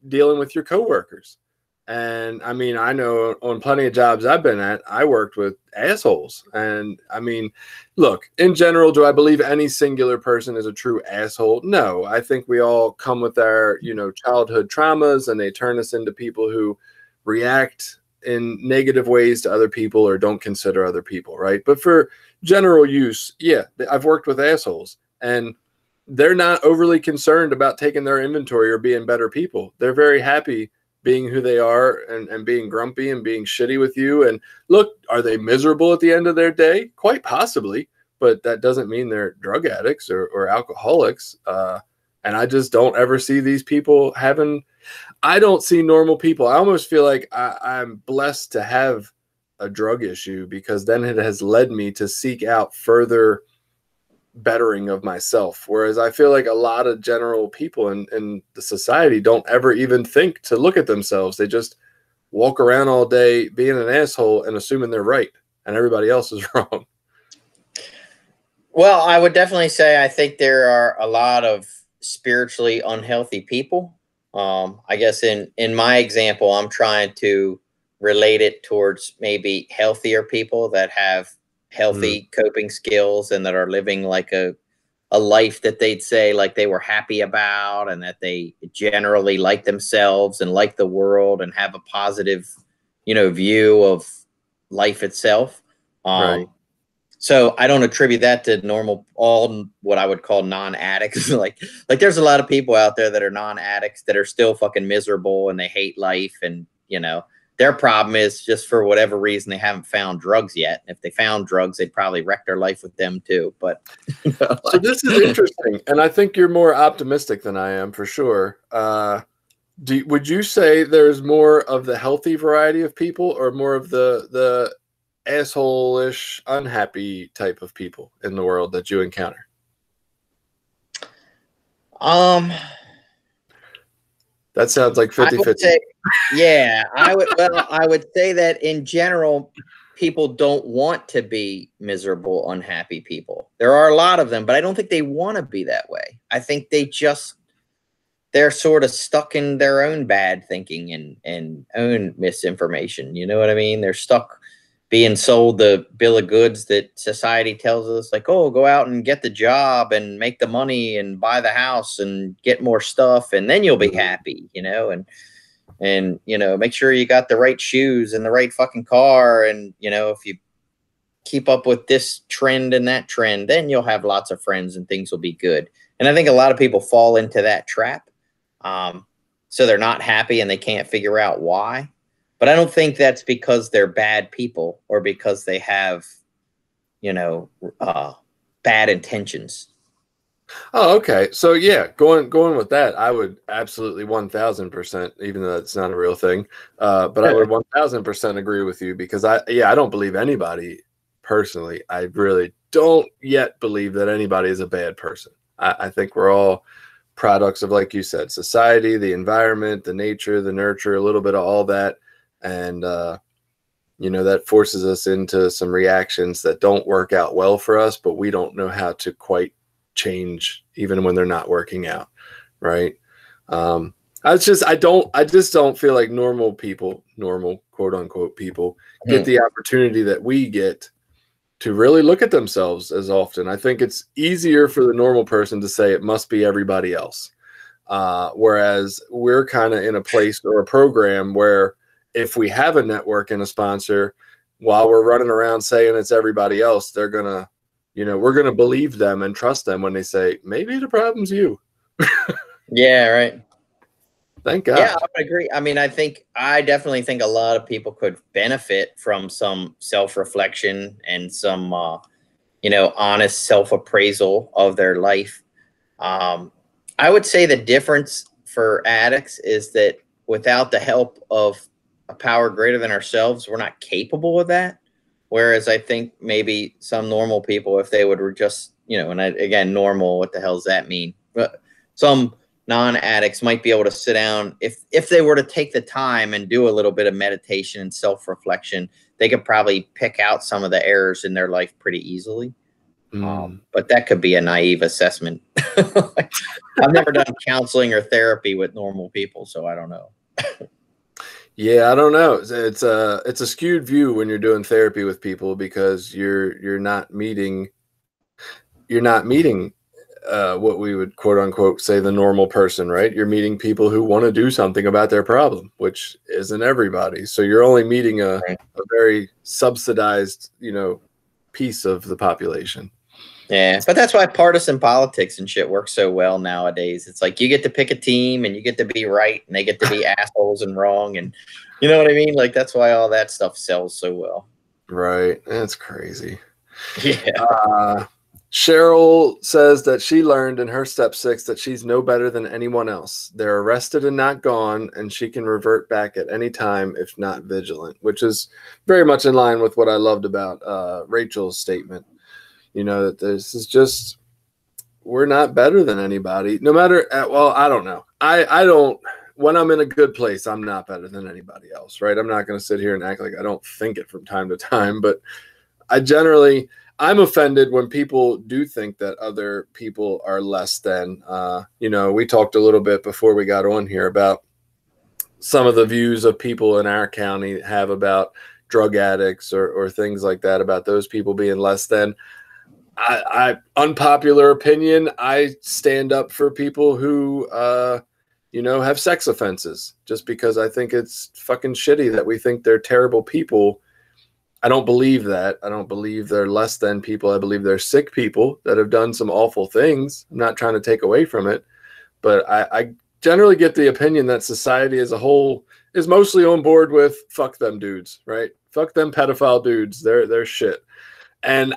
dealing with your coworkers. And I mean, I know on plenty of jobs I've been at, I worked with assholes. And I mean, look, in general, do I believe any singular person is a true asshole? No, I think we all come with our, you know, childhood traumas and they turn us into people who react in negative ways to other people or don't consider other people, right? But for general use, yeah, I've worked with assholes and they're not overly concerned about taking their inventory or being better people. They're very happy being who they are and being grumpy and being shitty with you. And look, are they miserable at the end of their day? Quite possibly, but that doesn't mean they're drug addicts or alcoholics. And I just don't ever see these people I don't see normal people. I almost feel like I'm blessed to have a drug issue because then it has led me to seek out further bettering of myself. Whereas I feel like a lot of general people in the society don't ever even think to look at themselves. They just walk around all day being an asshole and assuming they're right and everybody else is wrong.
Well, I would definitely say I think there are a lot of spiritually unhealthy people. I guess in my example, I'm trying to relate it towards maybe healthier people that have healthy coping skills and that are living like a life that they'd say like they were happy about and that they generally like themselves and like the world and have a positive, you know, view of life itself.
Right.
So I don't attribute that to normal, all what I would call non-addicts. like there's a lot of people out there that are non-addicts that are still fucking miserable and they hate life. And, you know, their problem is just for whatever reason, they haven't found drugs yet. If they found drugs, they'd probably wreck their life with them too. But you know,
so this is interesting. And I think you're more optimistic than I am for sure. Would you say there's more of the healthy variety of people or more of the asshole-ish, unhappy type of people in the world that you encounter? That sounds like 50-50.
Yeah, I would say that in general, people don't want to be miserable, unhappy people. There are a lot of them, but I don't think they want to be that way. I think they're sort of stuck in their own bad thinking and own misinformation. You know what I mean? They're stuck being sold the bill of goods that society tells us, like, oh, go out and get the job and make the money and buy the house and get more stuff and then you'll be happy, you know, and you know, make sure you got the right shoes and the right fucking car. And, you know, if you keep up with this trend and that trend, then you'll have lots of friends and things will be good. And I think a lot of people fall into that trap. So they're not happy and they can't figure out why. But I don't think that's because they're bad people or because they have, you know, bad intentions.
Oh, okay. So yeah, going with that, I would absolutely 1000%, even though that's not a real thing. But I would 1000% agree with you because I don't believe anybody personally. I really don't yet believe that anybody is a bad person. I think we're all products of, like you said, society, the environment, the nature, the nurture, a little bit of all that. And, you know, that forces us into some reactions that don't work out well for us, but we don't know how to quite change even when they're not working out, right? I just don't feel like normal quote unquote people get the opportunity that we get to really look at themselves as often. I think it's easier for the normal person to say it must be everybody else. Whereas we're kind of in a place or a program where if we have a network and a sponsor, while we're running around saying it's everybody else, they're going to, we're going to believe them and trust them when they say, maybe the problem's you.
Yeah, right.
Thank God.
Yeah, I would agree. I mean, I definitely think a lot of people could benefit from some self-reflection and some, honest self-appraisal of their life. I would say the difference for addicts is that without the help of a power greater than ourselves, we're not capable of that. Whereas I think maybe some normal people, if they would just, again, normal, what the hell does that mean? But some non-addicts might be able to sit down if they were to take the time and do a little bit of meditation and self-reflection, they could probably pick out some of the errors in their life pretty easily. But that could be a naive assessment. I've never done counseling or therapy with normal people, so I don't know.
Yeah, I don't know. It's a skewed view when you're doing therapy with people because you're not meeting what we would quote unquote say the normal person, right? You're meeting people who want to do something about their problem, which isn't everybody. So you're only meeting a very subsidized, piece of the population.
Yeah, but that's why partisan politics and shit works so well nowadays. It's like you get to pick a team and you get to be right and they get to be assholes and wrong. And you know what I mean? Like, that's why all that stuff sells so well.
Right. That's crazy.
Yeah.
Cheryl says that she learned in her step 6 that she's no better than anyone else. They're arrested and not gone, and she can revert back at any time if not vigilant, which is very much in line with what I loved about Rachel's statement. That this is just, we're not better than anybody, no matter, I don't know. I don't, when I'm in a good place, I'm not better than anybody else, right? I'm not going to sit here and act like I don't think it from time to time, but I'm offended when people do think that other people are less than. We talked a little bit before we got on here about some of the views of people in our county have about drug addicts or things like that, about those people being less than. I unpopular opinion, I stand up for people who, have sex offenses, just because I think it's fucking shitty that we think they're terrible people. I don't believe that. I don't believe they're less than people. I believe they're sick people that have done some awful things. I'm not trying to take away from it, but I generally get the opinion that society as a whole is mostly on board with fuck them dudes, right? Fuck them pedophile dudes. They're shit. And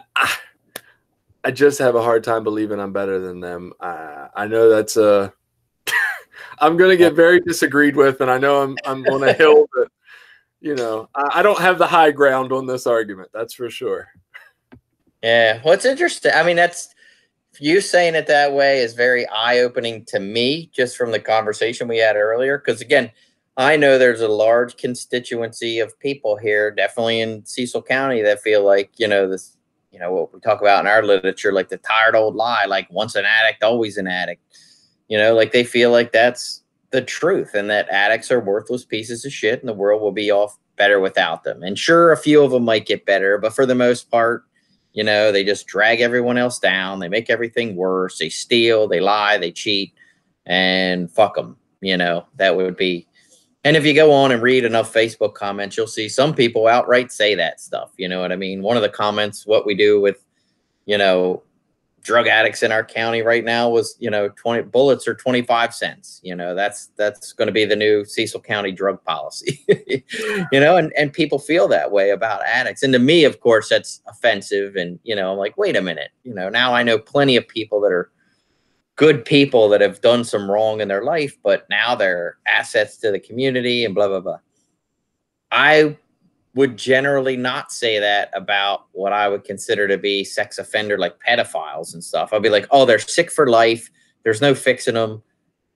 I just have a hard time believing I'm better than them. I know that's I'm going to get very disagreed with, and I know I'm on a hill, but I don't have the high ground on this argument. That's for sure.
Yeah. Well, it's interesting. I mean, you saying it that way is very eye-opening to me, just from the conversation we had earlier. Because again, I know there's a large constituency of people here, definitely in Cecil County, that feel like, this, what we talk about in our literature, like the tired old lie, like once an addict, always an addict. Like they feel like that's the truth, and that addicts are worthless pieces of shit and the world will be off better without them. And sure, a few of them might get better, but for the most part, they just drag everyone else down. They make everything worse. They steal, they lie, they cheat, and fuck them. That would be. And if you go on and read enough Facebook comments, you'll see some people outright say that stuff. You know what I mean? One of the comments, what we do with, drug addicts in our county right now was, 20 bullets or 25 cents. That's going to be the new Cecil County drug policy, and people feel that way about addicts. And to me, of course, that's offensive. And, I'm like, wait a minute, now I know plenty of people that are good people that have done some wrong in their life, but now they're assets to the community and blah, blah, blah. I would generally not say that about what I would consider to be sex offender, like pedophiles and stuff. I'd be like, oh, they're sick for life. There's no fixing them.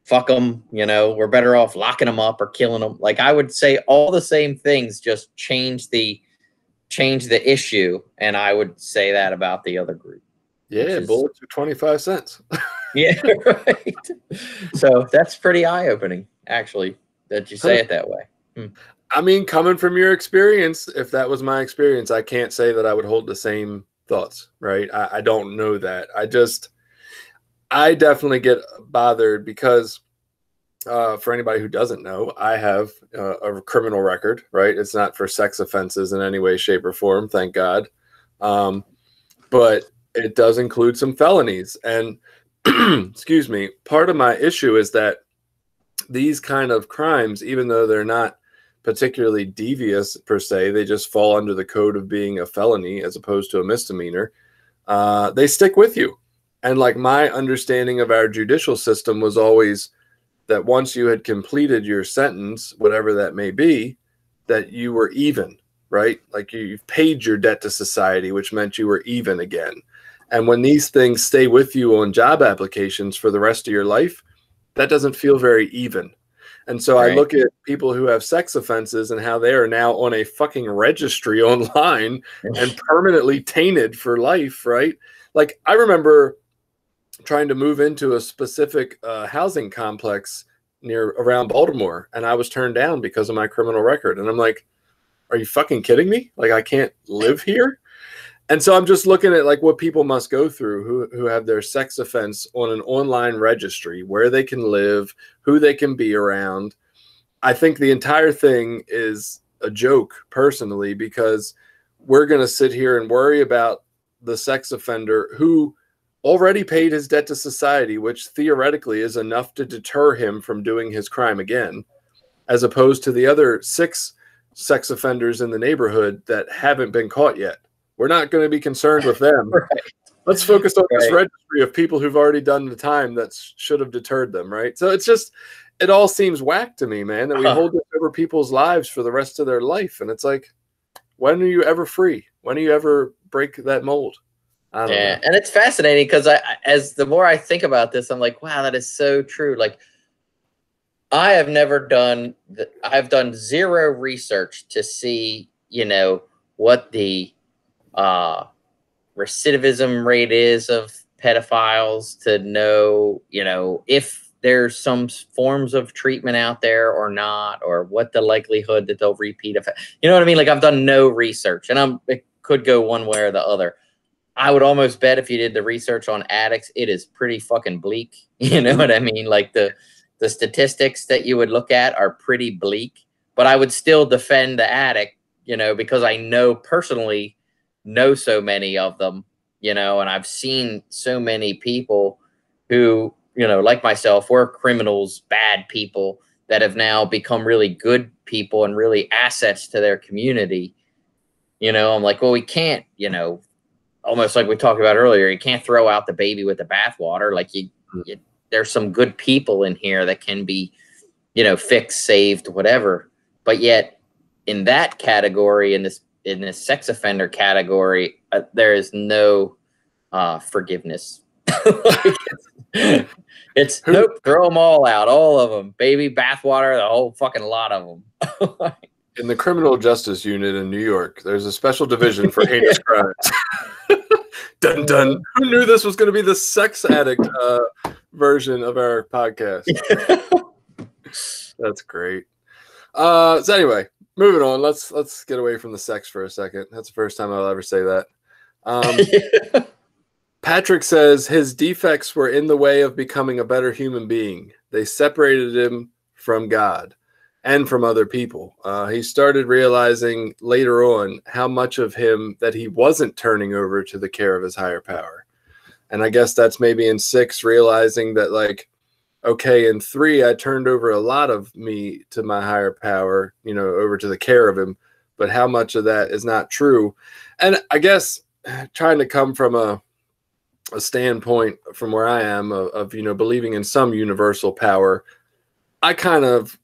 Fuck them. We're better off locking them up or killing them. Like, I would say all the same things, just change the issue. And I would say that about the other group. which
Yeah,
is
bullets are 25 cents.
yeah, right. So that's pretty eye-opening, actually, that you say it that way.
I mean, coming from your experience, if that was my experience, I can't say that I would hold the same thoughts, right? I don't know that. I definitely get bothered because for anybody who doesn't know, I have a criminal record, right? It's not for sex offenses in any way, shape, or form, thank God. But it does include some felonies. And excuse me, part of my issue is that these kind of crimes, even though they're not particularly devious per se, they just fall under the code of being a felony as opposed to a misdemeanor. They stick with you. And like my understanding of our judicial system was always that once you had completed your sentence, whatever that may be, that you were even, right? Like you've paid your debt to society, which meant you were even again. And when these things stay with you on job applications for the rest of your life, that doesn't feel very even. And so I
Right.
look at people who have sex offenses and how they are now on a fucking registry online and permanently tainted for life, right? Like I remember trying to move into a specific housing complex near around Baltimore, and I was turned down because of my criminal record. And I'm like, are you fucking kidding me? Like I can't live here? And so I'm just looking at like what people must go through who have their sex offense on an online registry, where they can live, who they can be around. I think the entire thing is a joke personally, because we're going to sit here and worry about the sex offender who already paid his debt to society, which theoretically is enough to deter him from doing his crime again, as opposed to the other 6 sex offenders in the neighborhood that haven't been caught yet. We're not going to be concerned with them.
Right.
Let's focus on this registry of people who've already done the time that should have deterred them, right? So it's just, it all seems whack to me, man, that we hold this over people's lives for the rest of their life. And it's like, when are you ever free? When do you ever break that mold? I don't know.
And it's fascinating because as the more I think about this, I'm like, wow, that is so true. Like, I've done zero research to see, what the recidivism rate is of pedophiles, to know, if there's some forms of treatment out there or not, or what the likelihood that they'll repeat. You know what I mean? Like I've done no research, and it could go one way or the other. I would almost bet if you did the research on addicts, it is pretty fucking bleak. You know what I mean? Like the statistics that you would look at are pretty bleak, but I would still defend the addict, because I personally know so many of them, and I've seen so many people who, like myself, were criminals, bad people that have now become really good people and really assets to their community. I'm like, well, we can't, almost like we talked about earlier, you can't throw out the baby with the bathwater. Like there's some good people in here that can be, fixed, saved, whatever. But yet in that category, in this sex offender category, there is no forgiveness. It's nope, throw them all out, all of them, baby, bathwater, the whole fucking lot of them.
In the criminal justice unit in New York, there's a special division for heinous crimes. Dun dun. Who knew this was going to be the sex addict version of our podcast? That's great. So anyway, moving on. Let's get away from the sex for a second. That's the first time I'll ever say that. Patrick says his defects were in the way of becoming a better human being. They separated him from God and from other people. He started realizing later on how much of him that he wasn't turning over to the care of his higher power. And I guess that's maybe in 6, realizing that, like, okay, in 3, I turned over a lot of me to my higher power, over to the care of him. But how much of that is not true? And I guess trying to come from a standpoint from where I am of believing in some universal power, I kind of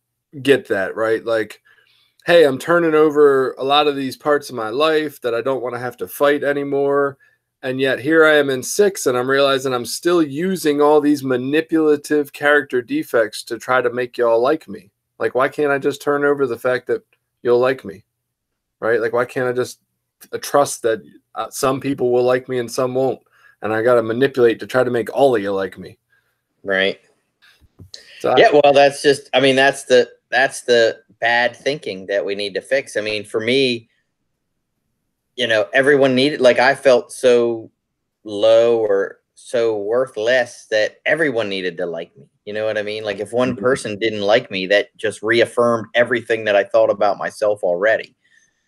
get that, right? Like, hey, I'm turning over a lot of these parts of my life that I don't want to have to fight anymore. And yet here I am in 6, and I'm realizing I'm still using all these manipulative character defects to try to make y'all like me. Like, why can't I just turn over the fact that you'll like me, right? Like, why can't I just trust that some people will like me and some won't? and I got to manipulate to try to make all of you like me.
Right.
So
yeah, well, that's just, I mean, that's the bad thinking that we need to fix. I mean, for me, you know, everyone needed, like, I felt so low or so worth less that everyone needed to like me. You know what I mean? Like, if one person didn't like me, that just reaffirmed everything that I thought about myself already.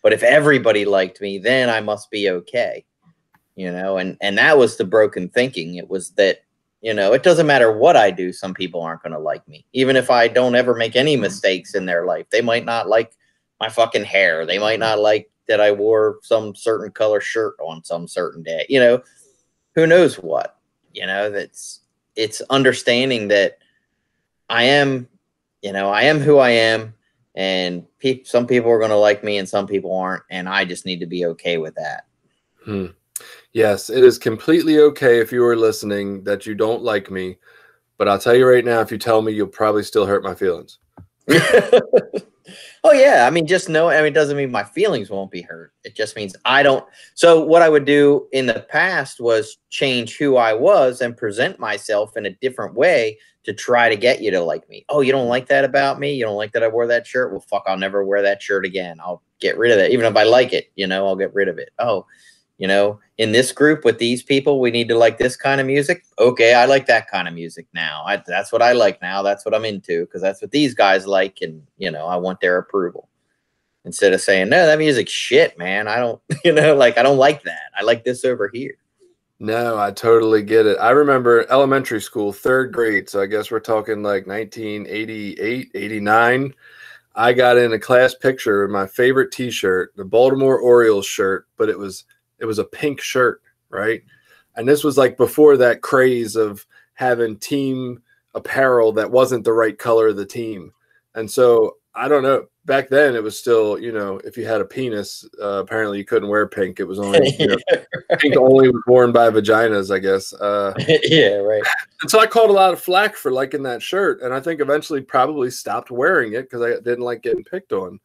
But if everybody liked me, then I must be okay. You know, and that was the broken thinking. It was that, you know, it doesn't matter what I do, some people aren't going to like me. Even if I don't ever make any mistakes in their life, they might not like my fucking hair. They might not like that I wore some certain color shirt on some certain day. You know, who knows what? You know, it's understanding that I am, you know, I am who I am, and some people are going to like me and some people aren't, and I just need to be okay with that.
Yes, it is completely okay if you are listening that you don't like me, but I'll tell you right now, if you tell me, you'll probably still hurt my feelings.
Oh yeah, I mean, just know, I mean, it doesn't mean my feelings won't be hurt. It just means I don't. So what I would do in the past was change who I was and present myself in a different way to try to get you to like me. Oh, you don't like that about me? You don't like that I wore that shirt? Well, fuck, I'll never wear that shirt again. I'll get rid of it. Even if I like it, you know, I'll get rid of it. Oh, you know, in this group with these people, we need to like this kind of music. Okay, I like that kind of music now. That's what I like now. That's what I'm into, because that's what these guys like, and, you know, I want their approval. Instead of saying, no, that music's shit, man. I don't, you know, like, I don't like that. I like this over here.
No, I totally get it. I remember elementary school, 3rd grade. So I guess we're talking like 1988, 89. I got in a class picture of my favorite t-shirt, the Baltimore Orioles shirt, but it was a pink shirt, right? And this was like before that craze of having team apparel that wasn't the right color of the team. And so I don't know, back then it was still, you know, if you had a penis, apparently you couldn't wear pink. It was only, you know, pink only was worn by vaginas, I guess.
Yeah, right.
And so I called a lot of flack for liking that shirt. And I think eventually probably stopped wearing it because I didn't like getting picked on.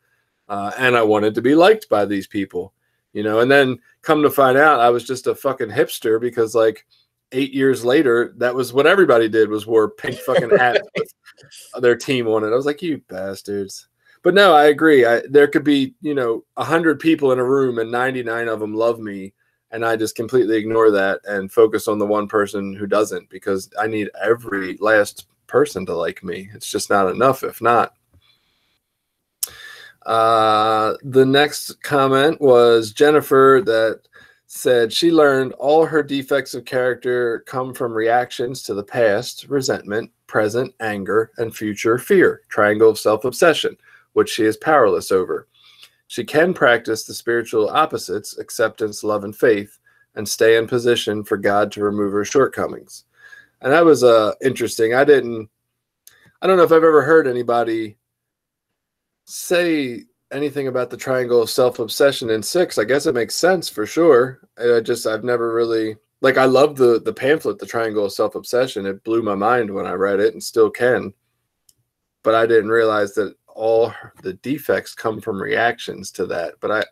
And I wanted to be liked by these people, you know, and then come to find out I was just a fucking hipster because like 8 years later, that was what everybody did, was wore pink fucking hats with their team on it. I was like, you bastards. But no, I agree. There could be, you know, 100 people in a room and 99 of them love me. And I just completely ignore that and focus on the one person who doesn't, because I need every last person to like me. It's just not enough if not. The next comment was Jennifer that said she learned all her defects of character come from reactions to the past, resentment, present, anger, and future fear, triangle of self-obsession, which she is powerless over. She can practice the spiritual opposites, acceptance, love, and faith, and stay in position for God to remove her shortcomings. And that was interesting. I don't know if I've ever heard anybody say anything about the triangle of self-obsession in 6. I guess it makes sense for sure. I've never really, like, I love the pamphlet, The Triangle of Self-Obsession. It blew my mind when I read it and still can. But I didn't realize that all the defects come from reactions to that. But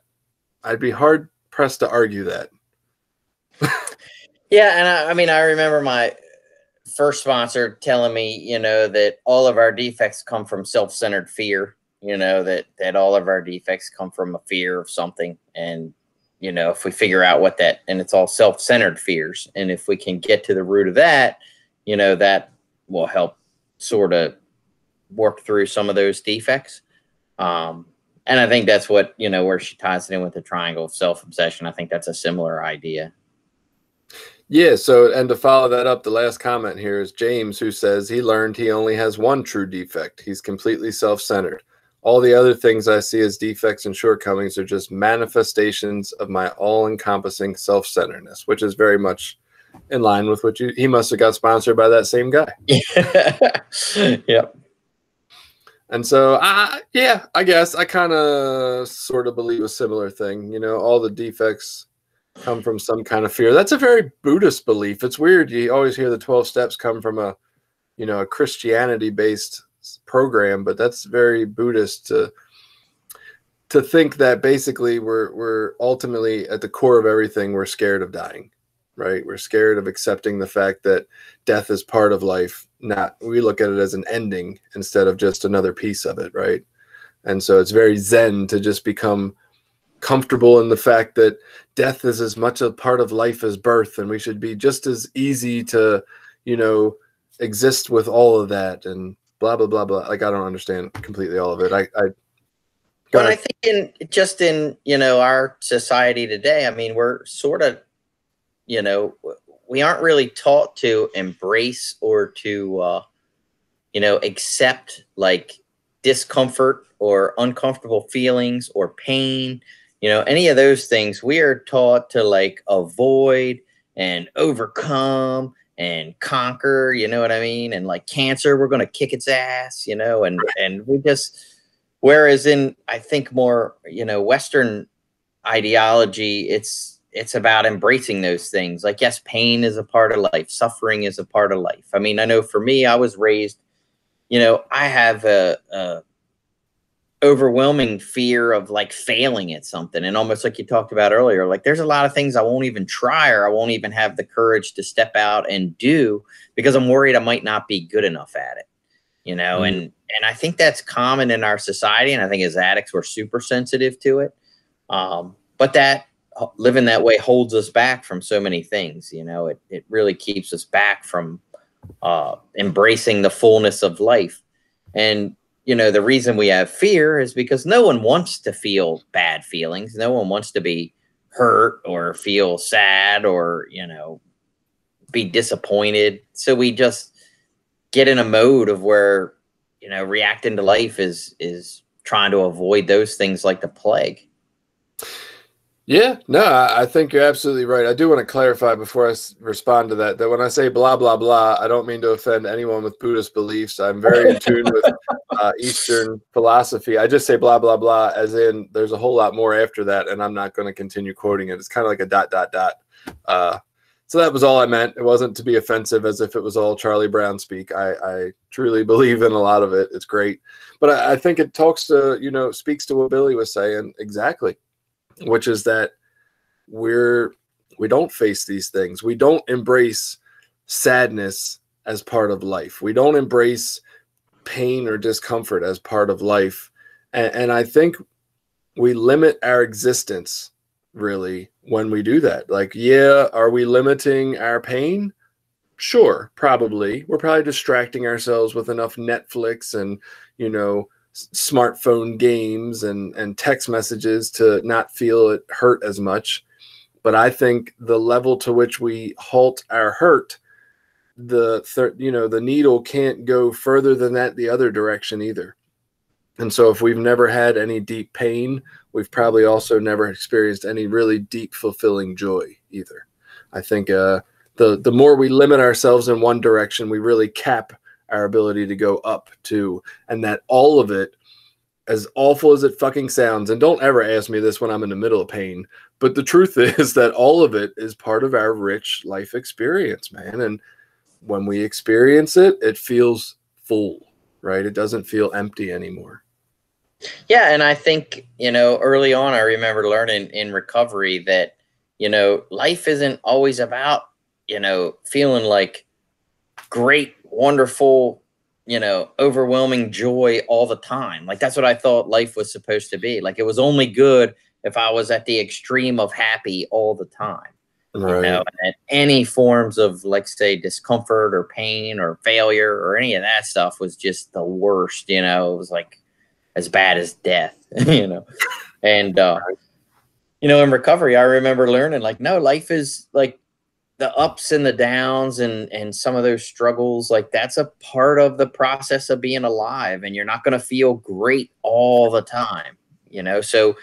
I'd be hard pressed to argue that.
Yeah, and I mean, I remember my first sponsor telling me, you know, that all of our defects come from self-centered fear. You know, that all of our defects come from a fear of something. And, you know, if we figure out what that, and it's all self-centered fears. And if we can get to the root of that, you know, that will help sort of work through some of those defects. And I think that's what, you know, where she ties it in with the triangle of self-obsession. I think that's a similar idea.
Yeah, so, and to follow that up, the last comment here is James, who says he learned he only has one true defect. He's completely self-centered. All the other things I see as defects and shortcomings are just manifestations of my all-encompassing self-centeredness, which is very much in line with what he must have got sponsored by that same guy.
Yep.
And so, yeah, I guess I kind of sort of believe a similar thing. You know, all the defects come from some kind of fear. That's a very Buddhist belief. It's weird. You always hear the 12 steps come from a Christianity-based program, but that's very Buddhist to think that basically we're ultimately at the core of everything, we're scared of dying. right? We're scared of accepting the fact that death is part of life. We look at it as an ending instead of just another piece of it, right? And so it's very zen to just become comfortable in the fact that death is as much a part of life as birth, and we should be just as easy to, exist with all of that, and blah blah blah blah. Like, I don't understand completely all of it.
But I think in our society today, I mean, we're sort of, we aren't really taught to embrace or to accept like discomfort or uncomfortable feelings or pain, any of those things. We are taught to like avoid and overcome and conquer, you know what I mean? And like cancer, we're going to kick its ass, and we just, whereas in, I think more, Western ideology, it's about embracing those things. Like, yes, pain is a part of life. Suffering is a part of life. I mean, I know for me, I was raised, I have a overwhelming fear of like failing at something. And almost like you talked about earlier, like there's a lot of things I won't even try, or I won't even have the courage to step out and do, because I'm worried I might not be good enough at it, and I think that's common in our society. And I think as addicts, we're super sensitive to it. But that living that way holds us back from so many things. It really keeps us back from embracing the fullness of life. And the reason we have fear is because no one wants to feel bad feelings. No one wants to be hurt or feel sad or, be disappointed. So we just get in a mode of where, reacting to life is trying to avoid those things like the plague.
Yeah, no, I think you're absolutely right. I do want to clarify before I respond to that when I say blah, blah, blah, I don't mean to offend anyone with Buddhist beliefs. I'm very in tune with Eastern philosophy. I just say blah, blah, blah, as in there's a whole lot more after that, and I'm not going to continue quoting it. It's kind of like a ... So that was all I meant. It wasn't to be offensive as if it was all Charlie Brown speak. I truly believe in a lot of it. It's great. But I think it talks to, speaks to what Billy was saying exactly, which is that we don't face these things. We don't embrace sadness as part of life. We don't embrace pain or discomfort as part of life. And I think we limit our existence really when we do that. Like, yeah, are we limiting our pain? Sure, probably. We're probably distracting ourselves with enough Netflix and, smartphone games and text messages to not feel it hurt as much. But I think the level to which we halt our hurt, the needle can't go further than that the other direction either. And so if we've never had any deep pain, we've probably also never experienced any really deep, fulfilling joy either. I think the more we limit ourselves in one direction, we really cap our ability to go up too. And that all of it, as awful as it fucking sounds, and don't ever ask me this when I'm in the middle of pain, but the truth is that all of it is part of our rich life experience, man. And when we experience it, it feels full, right? It doesn't feel empty anymore.
Yeah. And I think, early on, I remember learning in recovery that, life isn't always about, feeling like great, wonderful, overwhelming joy all the time. Like, that's what I thought life was supposed to be. Like, it was only good if I was at the extreme of happy all the time.
Right.
And any forms of, like, say, discomfort or pain or failure or any of that stuff was just the worst. It was like as bad as death. And in recovery, I remember learning, like, no, life is like the ups and the downs and some of those struggles, like that's a part of the process of being alive, and you're not going to feel great all the time, so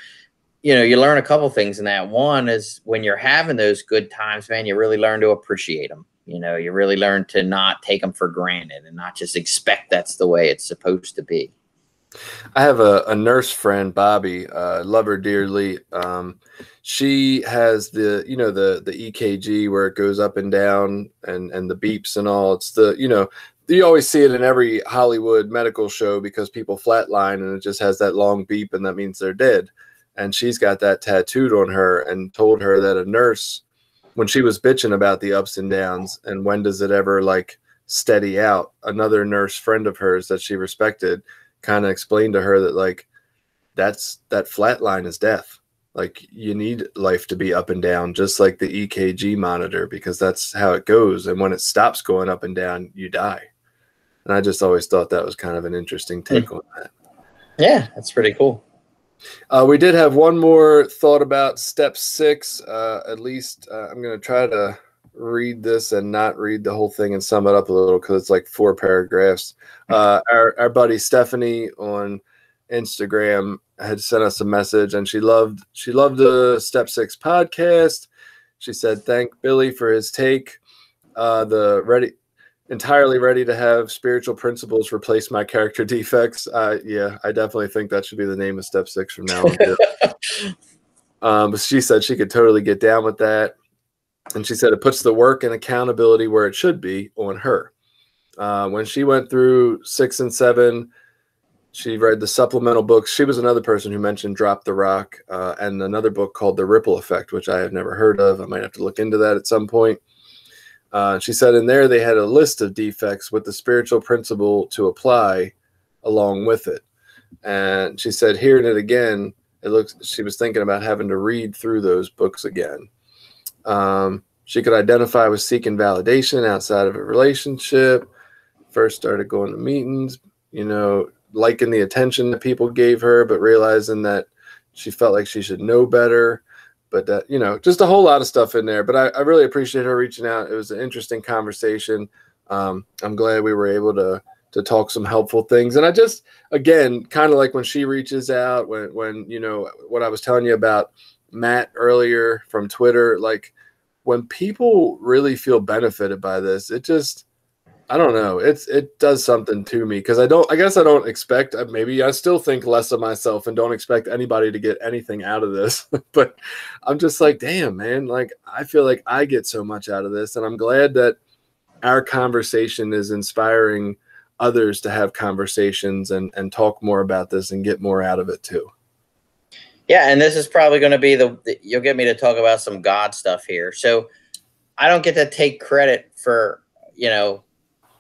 you learn a couple things in that. One is when you're having those good times, man, you really learn to appreciate them. You really learn to not take them for granted and not just expect that's the way it's supposed to be.
I have a nurse friend, Bobby. Love her dearly. She has the EKG where it goes up and down and the beeps and all. It's you always see it in every Hollywood medical show because people flatline and it just has that long beep and that means they're dead. And she's got that tattooed on her and told her that a nurse when she was bitching about the ups and downs and when does it ever like steady out, another nurse friend of hers that she respected kind of explained to her that like that flat line is death. Like you need life to be up and down, just like the EKG monitor, because that's how it goes. And when it stops going up and down, you die. And I just always thought that was kind of an interesting take on that.
Yeah, that's pretty cool.
We did have one more thought about step 6. At least I'm going to try to read this and not read the whole thing and sum it up a little because it's like 4 paragraphs. Our buddy Stephanie on Instagram had sent us a message, and she loved the Step 6 podcast. She said, "Thank Billy for his take. Entirely ready to have spiritual principles replace my character defects." Yeah, I definitely think that should be the name of Step 6 from now on. But she said she could totally get down with that. And she said it puts the work and accountability where it should be on her. When she went through 6 and 7, she read the supplemental books. She was another person who mentioned Drop the Rock and another book called The Ripple Effect, which I have never heard of. I might have to look into that at some point. She said in there they had a list of defects with the spiritual principle to apply along with it. And she said hearing it again, she was thinking about having to read through those books again. She could identify with seeking validation outside of a relationship. First started going to meetings, liking the attention that people gave her, but realizing that she felt like she should know better. But that, just a whole lot of stuff in there. But I really appreciate her reaching out. It was an interesting conversation. I'm glad we were able to talk some helpful things. And I just, again, kind of like when she reaches out, when what I was telling you about Matt earlier from Twitter, like when people really feel benefited by this, it just, I don't know. It does something to me because I guess I don't expect, maybe I still think less of myself and don't expect anybody to get anything out of this. But I'm just like, damn, man, like I feel like I get so much out of this. And I'm glad that our conversation is inspiring others to have conversations and talk more about this and get more out of it too.
Yeah. And this is probably going to be you'll get me to talk about some God stuff here. So I don't get to take credit for,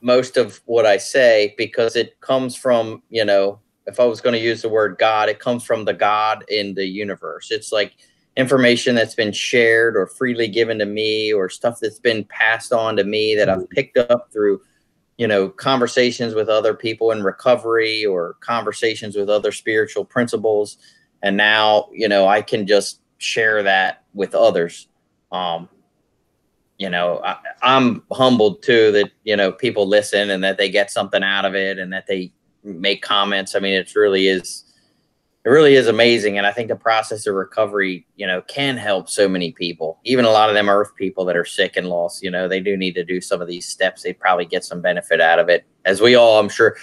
most of what I say because it comes from, if I was going to use the word God, it comes from the God in the universe. It's like information that's been shared or freely given to me or stuff that's been passed on to me that I've picked up through, conversations with other people in recovery or conversations with other spiritual principles. And now, I can just share that with others. I'm humbled too that, people listen and that they get something out of it and that they make comments. I mean, it really is amazing. And I think the process of recovery, can help so many people, even a lot of them earth people that are sick and lost, they do need to do some of these steps. They probably get some benefit out of it, as we all, I'm sure.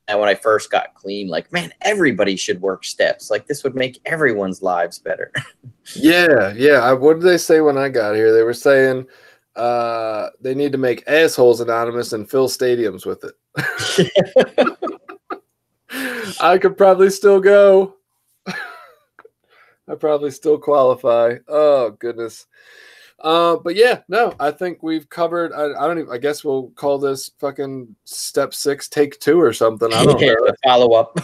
And when I first got clean, like, man, everybody should work steps. Like this would make everyone's lives better.
Yeah. What did they say when I got here? They were saying they need to make assholes anonymous and fill stadiums with it. I could probably still go. I probably still qualify. Oh, goodness. But yeah, no, I think we've covered. I guess we'll call this fucking Step 6 take 2 or something. I don't know.
Follow up.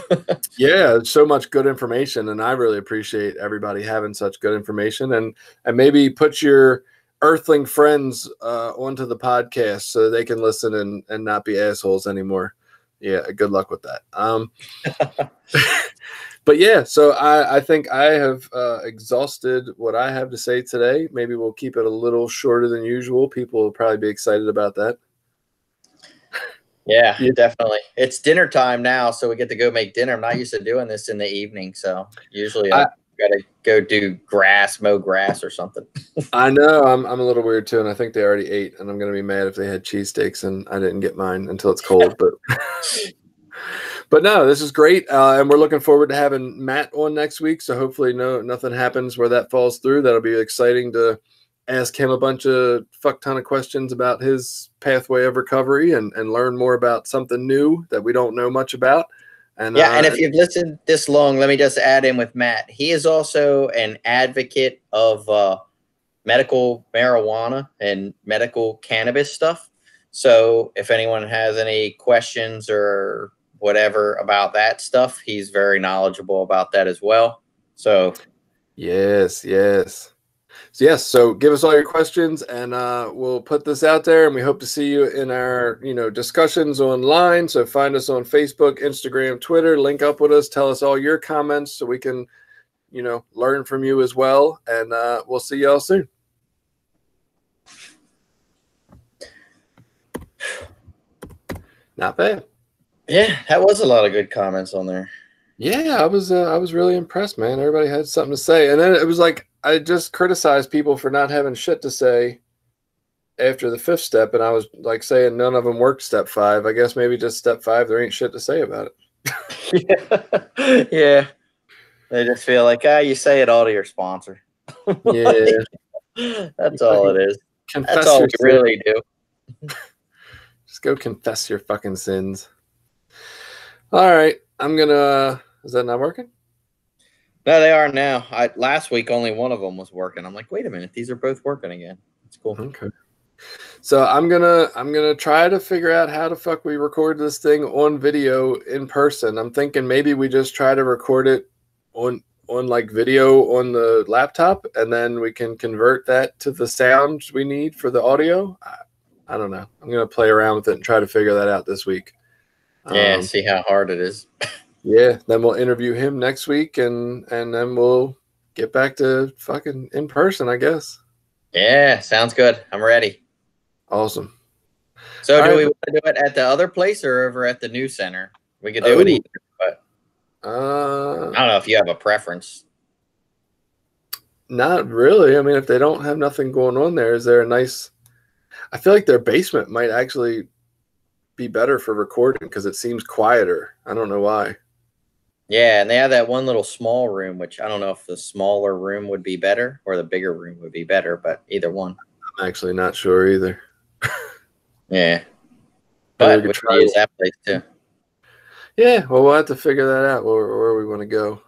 Yeah, it's so much good information, and I really appreciate everybody having such good information, and maybe put your earthling friends onto the podcast so they can listen and not be assholes anymore. Yeah, good luck with that. But yeah, so I think I have exhausted what I have to say today. Maybe we'll keep it a little shorter than usual. People will probably be excited about that.
Yeah, definitely. It's dinner time now, so we get to go make dinner. I'm not used to doing this in the evening, so usually I got to go mow grass or something.
I know. I'm a little weird too, and I think they already ate, and I'm going to be mad if they had cheesesteaks and I didn't get mine until it's cold. But no, this is great, and we're looking forward to having Matt on next week. So hopefully, nothing happens where that falls through. That'll be exciting to ask him a bunch of fuck ton of questions about his pathway of recovery and learn more about something new that we don't know much about. And
and if you've listened this long, let me just add in with Matt. He is also an advocate of medical marijuana and medical cannabis stuff. So if anyone has any questions or whatever about that stuff, he's very knowledgeable about that as well. So
yes. So give us all your questions, and we'll put this out there. And we hope to see you in our discussions online. So find us on Facebook, Instagram, Twitter. Link up with us. Tell us all your comments so we can learn from you as well. And we'll see y'all soon. Not bad.
Yeah, that was a lot of good comments on there.
Yeah, I was really impressed, man. Everybody had something to say, and then it was like I just criticized people for not having shit to say after the 5th step, and I was like saying none of them worked step 5. I guess maybe just step 5 there ain't shit to say about
it. Yeah. They just feel like you say it all to your sponsor.
Yeah,
that's all it is. That's all we really do.
Just go confess your fucking sins. All right, I'm gonna. Is that not working?
No, they are now. Last week only one of them was working. I'm like, wait a minute, these are both working again. It's cool.
Okay. So I'm gonna try to figure out how the fuck we record this thing on video in person. I'm thinking maybe we just try to record it on like video on the laptop, and then we can convert that to the sounds we need for the audio. I don't know. I'm gonna play around with it and try to figure that out this week.
Yeah, see how hard it is.
Yeah, then we'll interview him next week, and then we'll get back to fucking in person, I guess.
Yeah, sounds good. I'm ready.
Awesome.
So do we want to do it at the other place or over at the new center? We could do it either, but I don't know if you have a preference.
Not really. I mean, if they don't have nothing going on there, is there a nice... I feel like their basement might actually be better for recording because it seems quieter. I don't know why.
Yeah, and they have that one little small room, which I don't know if the smaller room would be better or the bigger room would be better, but either one.
I'm actually not sure either.
Yeah. But we could use that place too.
Yeah, well, we'll have to figure that out where we want to go.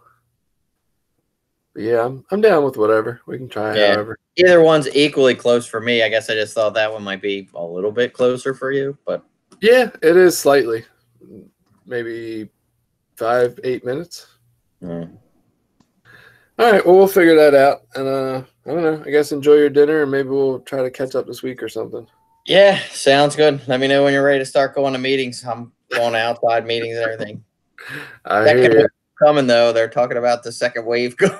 But yeah, I'm down with whatever. We can try it however.
Either one's equally close for me. I guess I just thought that one might be a little bit closer for you, but
yeah, it is slightly. Maybe 5-8 minutes.
Mm.
All right, well, we'll figure that out. And I don't know. I guess enjoy your dinner, and maybe we'll try to catch up this week or something.
Yeah, sounds good. Let me know when you're ready to start going to meetings. I'm going to outside meetings and everything.
I hear you.
Coming though, they're talking about the second wave going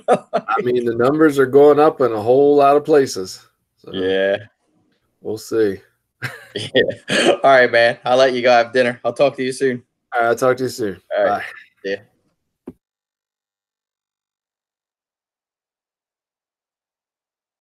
on.
I mean, the numbers are going up in a whole lot of places. So
yeah,
we'll see.
Yeah. All right, man. I'll let you go have dinner. I'll talk to you soon.
All right, I'll talk to you soon.
All right.
Bye.
Yeah.